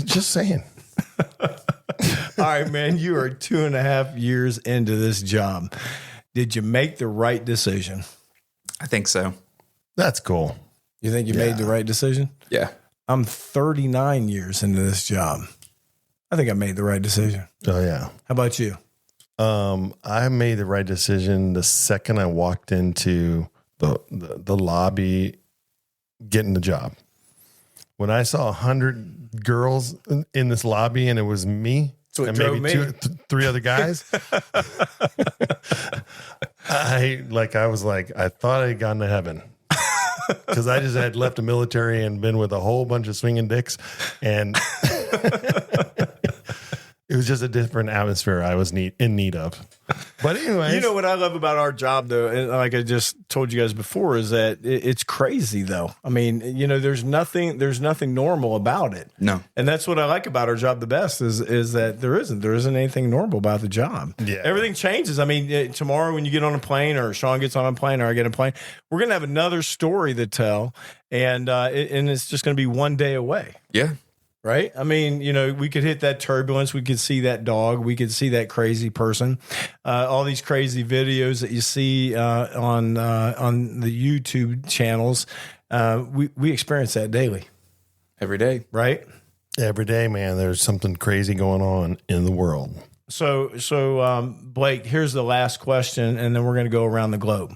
just saying. All right, man, you are 2.5 years into this job. Did you make the right decision? I think so. That's cool. You think you made the right decision? Yeah. I'm 39 years into this job. I think I made the right decision. Oh yeah. How about you? I made the right decision the second I walked into the lobby getting the job. When I saw 100 girls in this lobby and it was me and maybe three other guys, I thought I had gone to heaven. Because I just had left the military and been with a whole bunch of swinging dicks, and it was just a different atmosphere I was in need of. But anyway, You know what I love about our job, though, and like I just told you guys before, is that it's crazy, though. I mean, there's nothing normal about it. No. And that's what I like about our job the best is that there isn't anything normal about the job. Yeah. Everything changes. I mean, tomorrow when you get on a plane, or Sean gets on a plane, or I get on a plane, we're gonna have another story to tell, and it's just gonna be one day away. Yeah. Right? I mean, we could hit that turbulence. We could see that dog. We could see that crazy person. All these crazy videos that you see on the YouTube channels. We experience that daily. Every day. Right? every day, man, there's something crazy going on in the world. So Blake, here's the last question, and then we're going to go around the globe.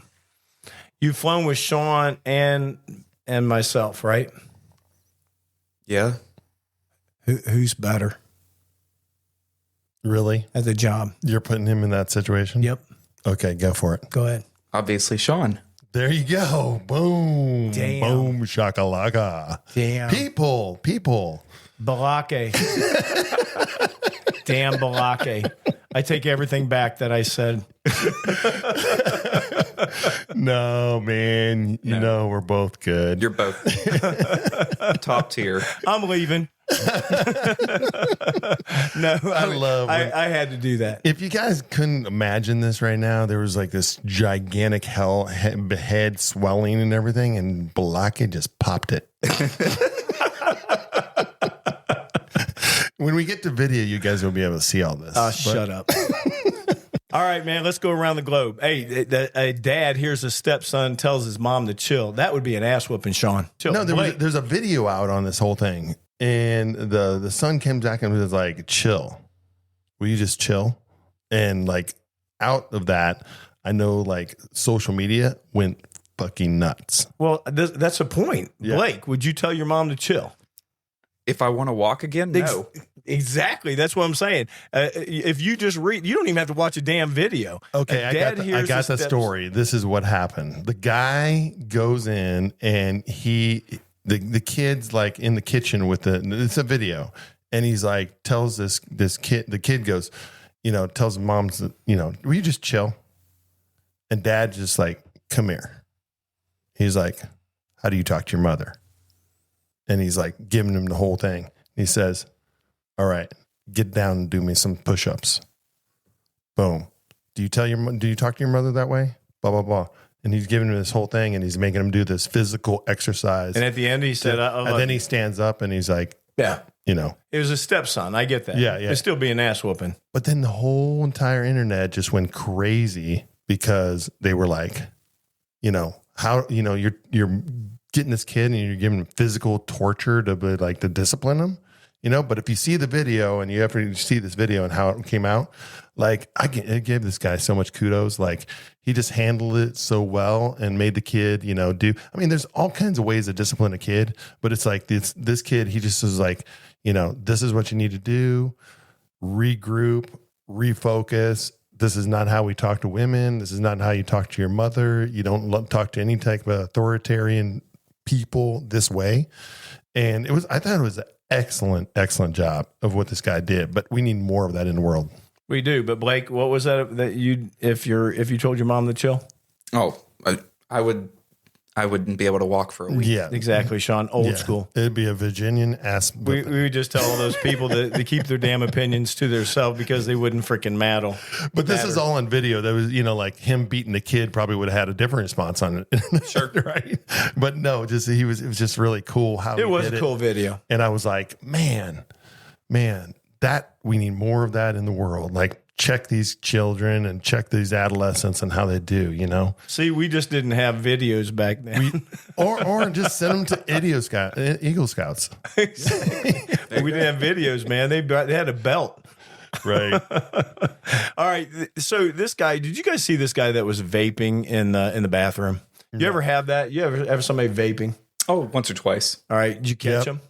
You've flown with Shawn and myself, right? Yeah. Who's better Really? at the job? You're putting him in that situation? Yep. Okay, go for it. Go ahead. Obviously, Shawn. There you go. Boom. Damn. Boom shakalaka. Damn. People. Balake. Damn Balake. I take everything back that I said. No, man. You know we're both good. You're both top tier. I'm leaving. No, I had to do that. If you guys couldn't imagine this right now, there was like this gigantic head swelling and everything, and Balake just popped it. When we get to video, you guys will be able to see all this. Shut up. All right, man, let's go around the globe. Hey, a dad hears his stepson tells his mom to chill. That would be an ass whooping, Shawn. Chill. No, there's a video out on this whole thing. And the son came back and was like, chill. Will you just chill? And like out of that, I know like social media went fucking nuts. Well, that's a point. Yeah. Blake, would you tell your mom to chill? If I want to walk again, no. Exactly. That's what I'm saying. If you just read, you don't even have to watch a damn video. Okay, I got the story. This is what happened. The guy goes in and the kid's like in the kitchen with it's a video. And he's like, tells this kid, the kid goes, tells mom, will you just chill? And dad just like, come here. He's like, how do you talk to your mother? And he's like giving him the whole thing. He says, all right, get down and do me some push-ups. Boom. Do you talk to your mother that way? Blah, blah, blah. And he's giving him this whole thing and he's making him do this physical exercise. And at the end he said, and then he stands up and he's like, yeah, it was a stepson. I get that. Yeah. It's still being ass whooping. But then the whole entire internet just went crazy because they were like, how, you're getting this kid and you're giving him physical torture to be like to discipline him, but if you see the video and you have to see this video and how it came out, like it gave this guy so much kudos. Like he just handled it so well and made the kid, there's all kinds of ways to discipline a kid, but it's like this kid, he just was like, this is what you need to do. Regroup, refocus. This is not how we talk to women. This is not how you talk to your mother. You don't talk to any type of authoritarian people this way. And I thought it was an excellent job of what this guy did, but we need more of that in the world. We do. But Blake, what was that if you told your mom to chill? Oh, I wouldn't be able to walk for a week. Yeah, exactly, Shawn. Old school. It'd be a Virginian ass. We would just tell all those people to keep their damn opinions to themselves because they wouldn't freaking matter. But this is all on video. That was, like him beating the kid probably would have had a different response on it. Sure. Right. But no, it was just really cool how it was a cool video. And I was like, man, that we need more of that in the world. Like, check these children and check these adolescents and how they do, See, we just didn't have videos back then. Or just send them to Eagle Scouts. Exactly. We didn't have videos, man. They had a belt. Right. All right. So this guy, did you guys see this guy that was vaping in the bathroom? You ever have that? You ever have somebody vaping? Oh, once or twice. All right. Did you catch him?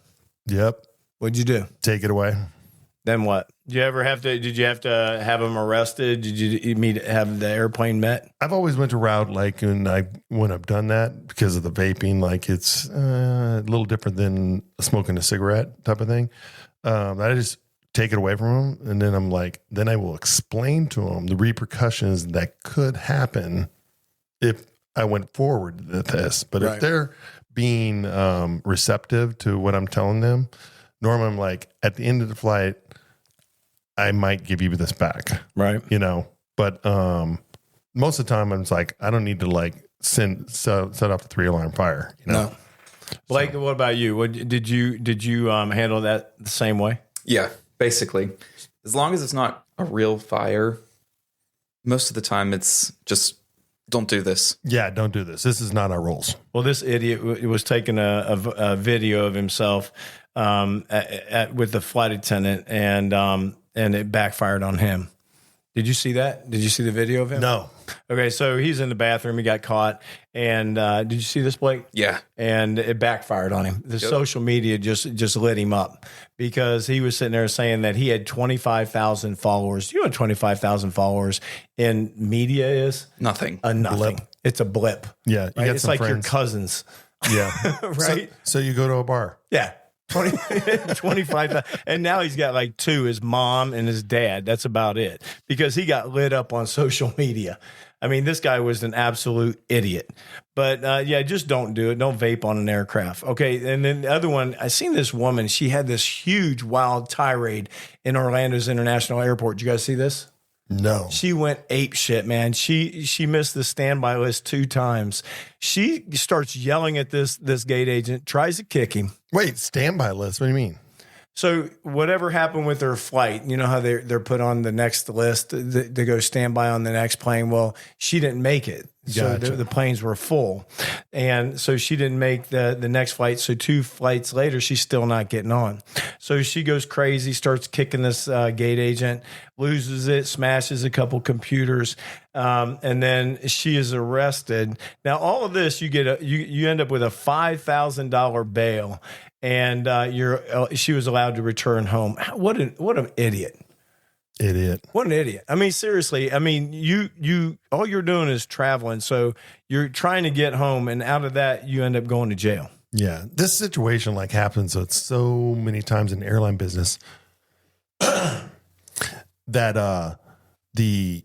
Yep. What'd you do? Take it away. Then what? Did you have to have him arrested? Did you have the airplane met? I've always went to route like when I've done that because of the vaping, like it's a little different than smoking a cigarette type of thing. I just take it away from them. And then I'm like, then I will explain to them the repercussions that could happen if I went forward with this. But if they're being receptive to what I'm telling them, normally I'm like, at the end of the flight, I might give you this back. Right. But most of the time I'm just like, I don't need to like set off the 3-alarm fire. No. Blake, what about you? Did you handle that the same way? Yeah, basically. As long as it's not a real fire, most of the time it's just don't do this. Yeah, don't do this. This is not our rules. Well, this idiot was taking a video of himself with the flight attendant, and it backfired on him. Did you see that? Did you see the video of him? No. Okay, so he's in the bathroom. He got caught. And did you see this, Blake? Yeah. And it backfired on him. The social media just lit him up because he was sitting there saying that he had 25,000 followers. You know what 25,000 followers in media is? Nothing. A nothing. Blip. It's a blip. Yeah. Right? It's like friends. Your cousins. Yeah. Right? So you go to a bar. Yeah. 25,000. And now he's got like 2, his mom and his dad. That's about it because he got lit up on social media. I mean, this guy was an absolute idiot. But just don't do it. Don't vape on an aircraft. Okay. And then the other one, I seen this woman. She had this huge wild tirade in Orlando's International Airport. Did you guys see this? No. She went ape shit, man. She missed the standby list 2 times. She starts yelling at this gate agent, tries to kick him. Wait, standby list? What do you mean? So whatever happened with her flight, you know how they're put on the next list, they go stand by on the next plane. Well, she didn't make it. So Gotcha. the planes were full. And so she didn't make the next flight. So 2 flights later, she's still not getting on. So she goes crazy, starts kicking this gate agent, loses it, smashes a couple computers. And then she is arrested. Now, all of this, you end up with a $5,000 bail, and she was allowed to return home. What an idiot. Idiot. What an idiot. I mean, seriously, I mean, you all you're doing is traveling. So you're trying to get home, and out of that, you end up going to jail. Yeah. This situation like happens so many times in the airline business that the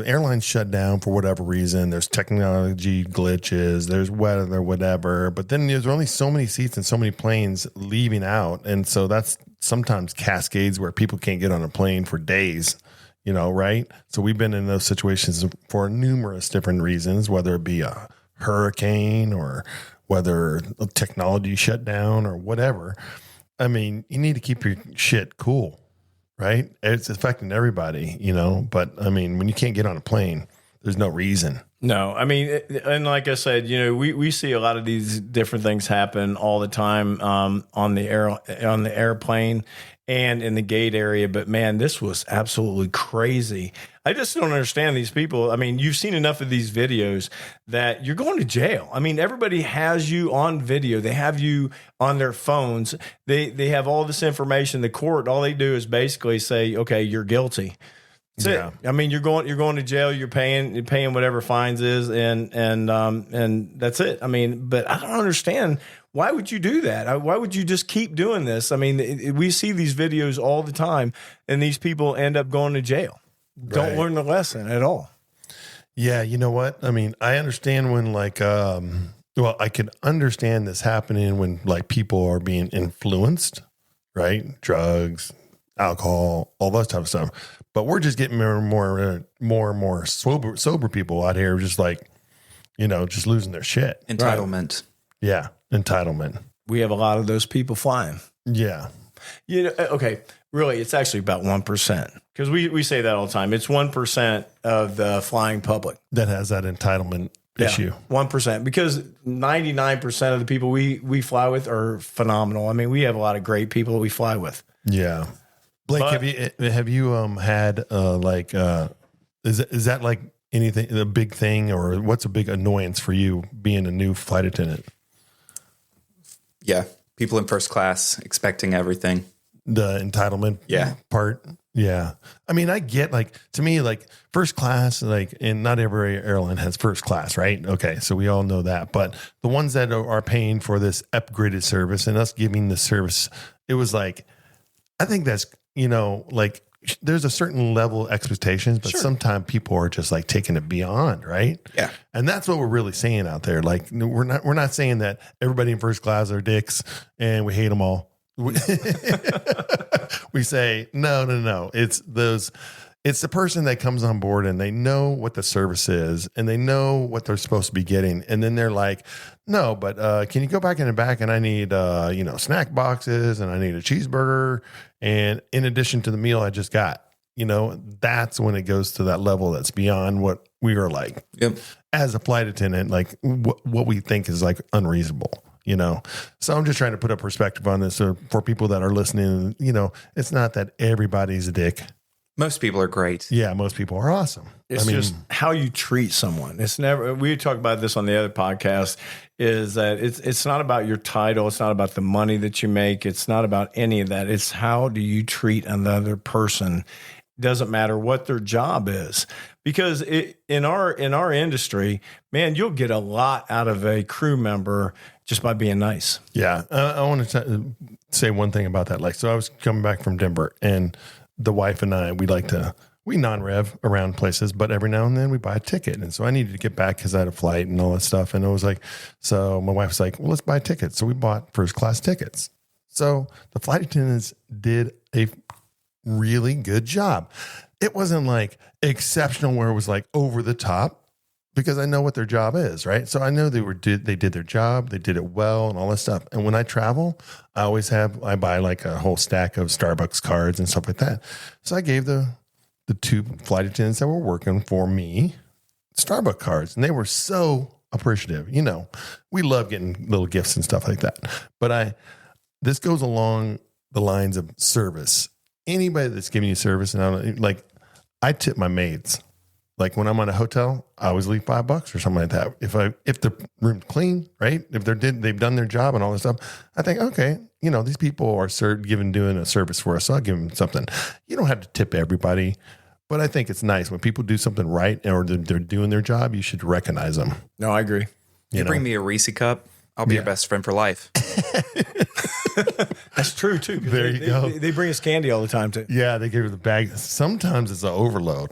airlines shut down for whatever reason. There's technology glitches, there's weather, whatever. But then there's only so many seats and so many planes leaving out. And so that's sometimes cascades where people can't get on a plane for days, right? So we've been in those situations for numerous different reasons, whether it be a hurricane or whether technology shut down or whatever. I mean, you need to keep your shit cool. Right? It's affecting everybody, but I mean, when you can't get on a plane, there's no reason. No, I mean, and like I said, we see a lot of these different things happen all the time on the airplane and in the gate area. But man, this was absolutely crazy. I just don't understand these people. I mean, you've seen enough of these videos that you're going to jail. I mean, everybody has you on video. They have you on their phones. They have all this information. The court, all they do is basically say, okay, you're guilty. That's it. I mean, you're going to jail. You're paying whatever fines is, and that's it. I mean, but I don't understand. Why would you do that? Why would you just keep doing this? I mean, we see these videos all the time, and these people end up going to jail. Don't learn the lesson at all. Yeah, you know what? I mean, I understand when I can understand this happening when like people are being influenced, right? Drugs, alcohol, all that type of stuff. But we're just getting more and more sober people out here, just like, just losing their shit. Entitlement. Right? Yeah, entitlement. We have a lot of those people flying. Yeah. Okay, really, it's actually about 1%, because we say that all the time. It's 1% of the flying public that has that entitlement issue. 1%, because 99% of the people we fly with are phenomenal. I mean, we have a lot of great people that we fly with. Yeah. Blake, have you had is that like anything, a big thing, or what's a big annoyance for you being a new flight attendant? Yeah. People in first class expecting everything. The entitlement part. Yeah. I mean, I get to me, first class, and not every airline has first class, right? Okay. So we all know that, but the ones that are paying for this upgraded service and us giving the service, it was I think that's, there's a certain level of expectations, but sometimes people are just taking it beyond, right? Yeah. And that's what we're really saying out there. We're not saying that everybody in first class are dicks and we hate them all. We say, no. It's the person that comes on board and they know what the service is and they know what they're supposed to be getting. And then they're like, no, but can you go back in the back and I need, snack boxes and I need a cheeseburger. And in addition to the meal I just got, that's when it goes to that level that's beyond what we are like as a flight attendant, what we think is unreasonable. So I'm just trying to put a perspective on this for people that are listening. It's not that everybody's a dick. Most people are great. Yeah, most people are awesome. It's just how you treat someone. It's never. We talk about this on the other podcast. Is that it's not about your title. It's not about the money that you make. It's not about any of that. It's how do you treat another person. It doesn't matter what their job is, because in our industry, man, you'll get a lot out of a crew member just by being nice. Yeah, I want to say one thing about that. So I was coming back from Denver, and the wife and I, we non-rev around places, but every now and then we buy a ticket. And so I needed to get back because I had a flight and all that stuff. And it was so my wife was like, well, let's buy tickets. So we bought first class tickets. So the flight attendants did a really good job. It wasn't exceptional where it was over the top. because I know what their job is, right? So I know they did their job, they did it well, and all that stuff. And when I travel, I buy like a whole stack of Starbucks cards and stuff like that. So I gave the two flight attendants that were working for me Starbucks cards, and they were so appreciative. You know, we love getting little gifts and stuff like that. But this goes along the lines of service. Anybody that's giving you service, and I tip my maids. Like when I'm on a hotel, I always leave $5 or something like that. If the room's clean, right? If they've done their job and all this stuff, I think, okay, you know, these people are doing a service for us, so I'll give them something. You don't have to tip everybody, but I think it's nice when people do something right or they're doing their job. You should recognize them. No, I agree. You bring me a Reese cup, I'll be your best friend for life. That's true too. There you go. They bring us candy all the time too. Yeah, they give you the bag. Sometimes it's an overload.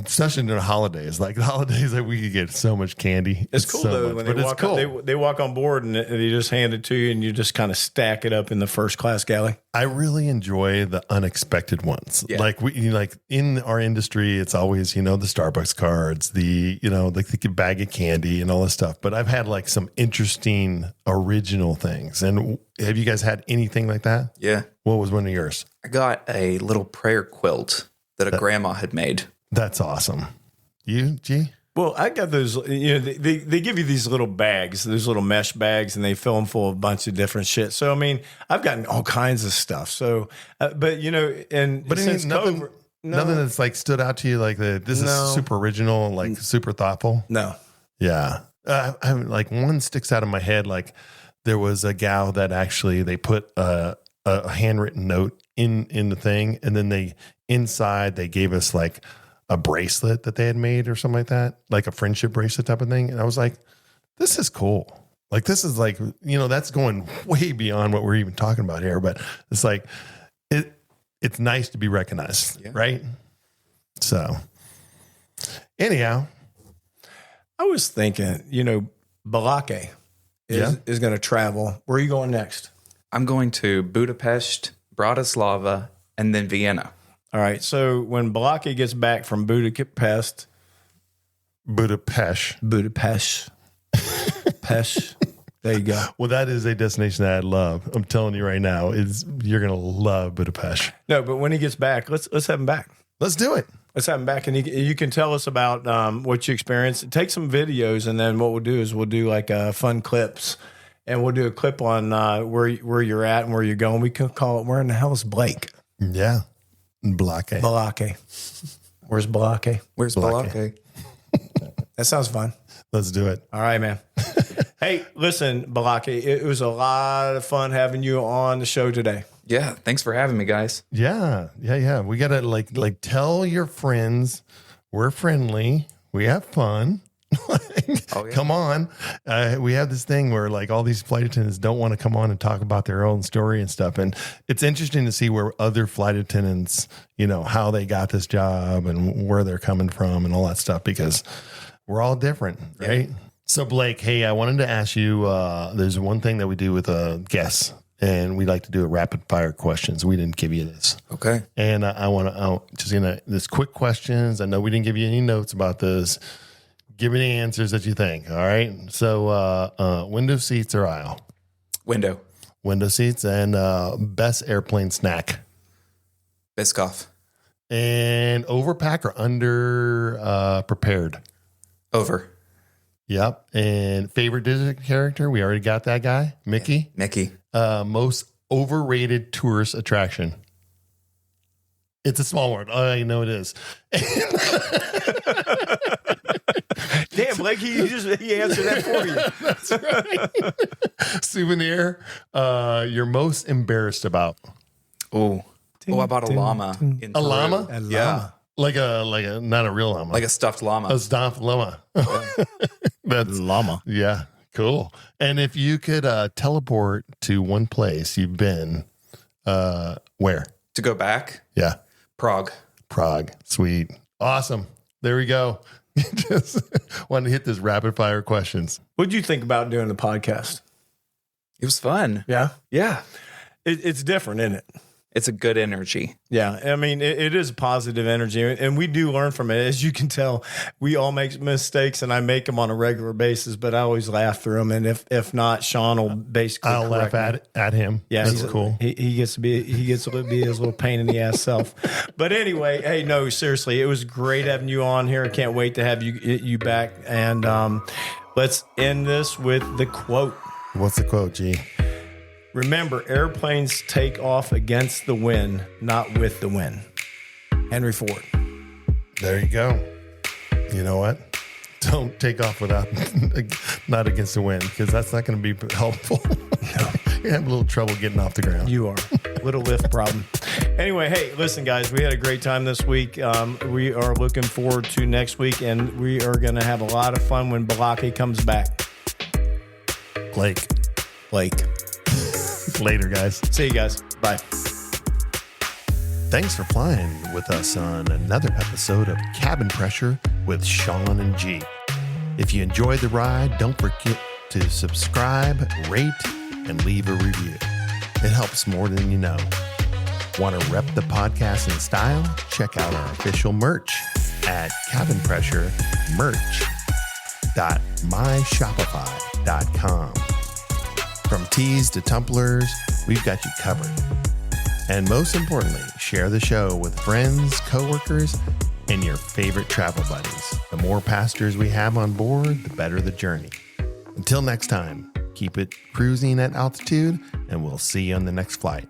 Especially during the holidays, like the holidays that we could get so much candy. It's cool so though much, when they walk on board and they just hand it to you and you just kind of stack it up in the first class galley. I really enjoy the unexpected ones. Yeah. Like in our industry, it's always, the Starbucks cards, the bag of candy and all this stuff. But I've had like some interesting original things. And have you guys had anything like that? Yeah. What was one of yours? I got a little prayer quilt that a grandma had made. That's awesome. You, G? Well, I got those, they give you these little bags, those little mesh bags, and they fill them full of a bunch of different shit. So, I mean, I've gotten all kinds of stuff. So, but since nothing that's like stood out to you like this is super original, like super thoughtful. No. Yeah. I like one sticks out of my head. Like there was a gal that actually they put a handwritten note in the thing. And then inside they gave us like a bracelet that they had made or something like that, like a friendship bracelet type of thing. And I was like, this is cool. Like, this is like, that's going way beyond what we're even talking about here, but it's like, it's nice to be recognized. Yeah. Right. So anyhow, I was thinking, Balake is going to travel. Where are you going next? I'm going to Budapest, Bratislava, and then Vienna. All right. So when Balake gets back from Budapest. Pesh. There you go. Well, that is a destination that I love. I'm telling you right now, you're going to love Budapest. No, but when he gets back, let's have him back. Let's do it. Let's have him back, and you can tell us about what you experienced. Take some videos, and then what we'll do is we'll do like fun clips, and we'll do a clip on where you're at and where you're going. We can call it "Where in the hell is Blake?" Yeah, Balake. Where's Balake? Where's Balake? That sounds fun. Let's do it. All right, man. Hey, listen, Balake, it was a lot of fun having you on the show today. Yeah, thanks for having me, guys. Yeah. We gotta like tell your friends we're friendly. We have fun. Come on. We have this thing where like all these flight attendants don't want to come on and talk about their own story and stuff. And it's interesting to see where other flight attendants, how they got this job and where they're coming from and all that stuff, because we're all different, right? Yeah. So Blake, hey, I wanted to ask you, there's one thing that we do with guests, and we like to do a rapid fire questions. We didn't give you this. Okay. And this quick questions. I know we didn't give you any notes about this. Give me the answers that you think. All right. So window seats or aisle? Window. Window seats. And best airplane snack? Biscoff. And overpack or under prepared? Over. Yep. And favorite Disney character? We already got that guy. Mickey? Yeah, Mickey. Most overrated tourist attraction? It's a small word. I know it is. Damn, Blake, he answered that for you. That's right. Souvenir you're most embarrassed about? Oh, I bought a llama. A llama? Yeah. Like a not a real llama. Like a stuffed llama. A stuffed llama. That's llama. Yeah. Cool. And if you could teleport to one place you've been, where? To go back? Yeah. Prague. Sweet. Awesome. There we go. Just wanted to hit this rapid fire questions. What'd you think about doing the podcast? It was fun. Yeah. Yeah. It's different, isn't it? It's a good energy. Yeah, I mean, it is positive energy, and we do learn from it. As you can tell, we all make mistakes, and I make them on a regular basis, but I always laugh through them. And if not, Shawn will basically I'll laugh correct me. at him. Yeah, that's cool. He gets to be his little pain in the ass self. But anyway, hey, no, seriously, it was great having you on here. I can't wait to have you back. And let's end this with the quote. What's the quote, G? Remember, airplanes take off against the wind, not with the wind. Henry Ford. There you go. You know what? Don't take off without, not against the wind, because that's not going to be helpful. You have a little trouble getting off the ground. You are. Little lift problem. Anyway, hey, listen, guys, we had a great time this week. We are looking forward to next week, and we are going to have a lot of fun when Balake comes back. Blake. Later, guys. See you guys. Bye. Thanks for flying with us on another episode of Cabin Pressure with Shawn and G. If you enjoyed the ride, don't forget to subscribe, rate, and leave a review. It helps more than you know. Want to rep the podcast in style? Check out our official merch at cabinpressure.myshopify.com. From teas to tumblers, we've got you covered. And most importantly, share the show with friends, coworkers, and your favorite travel buddies. The more passengers we have on board, the better the journey. Until next time, keep it cruising at altitude, and we'll see you on the next flight.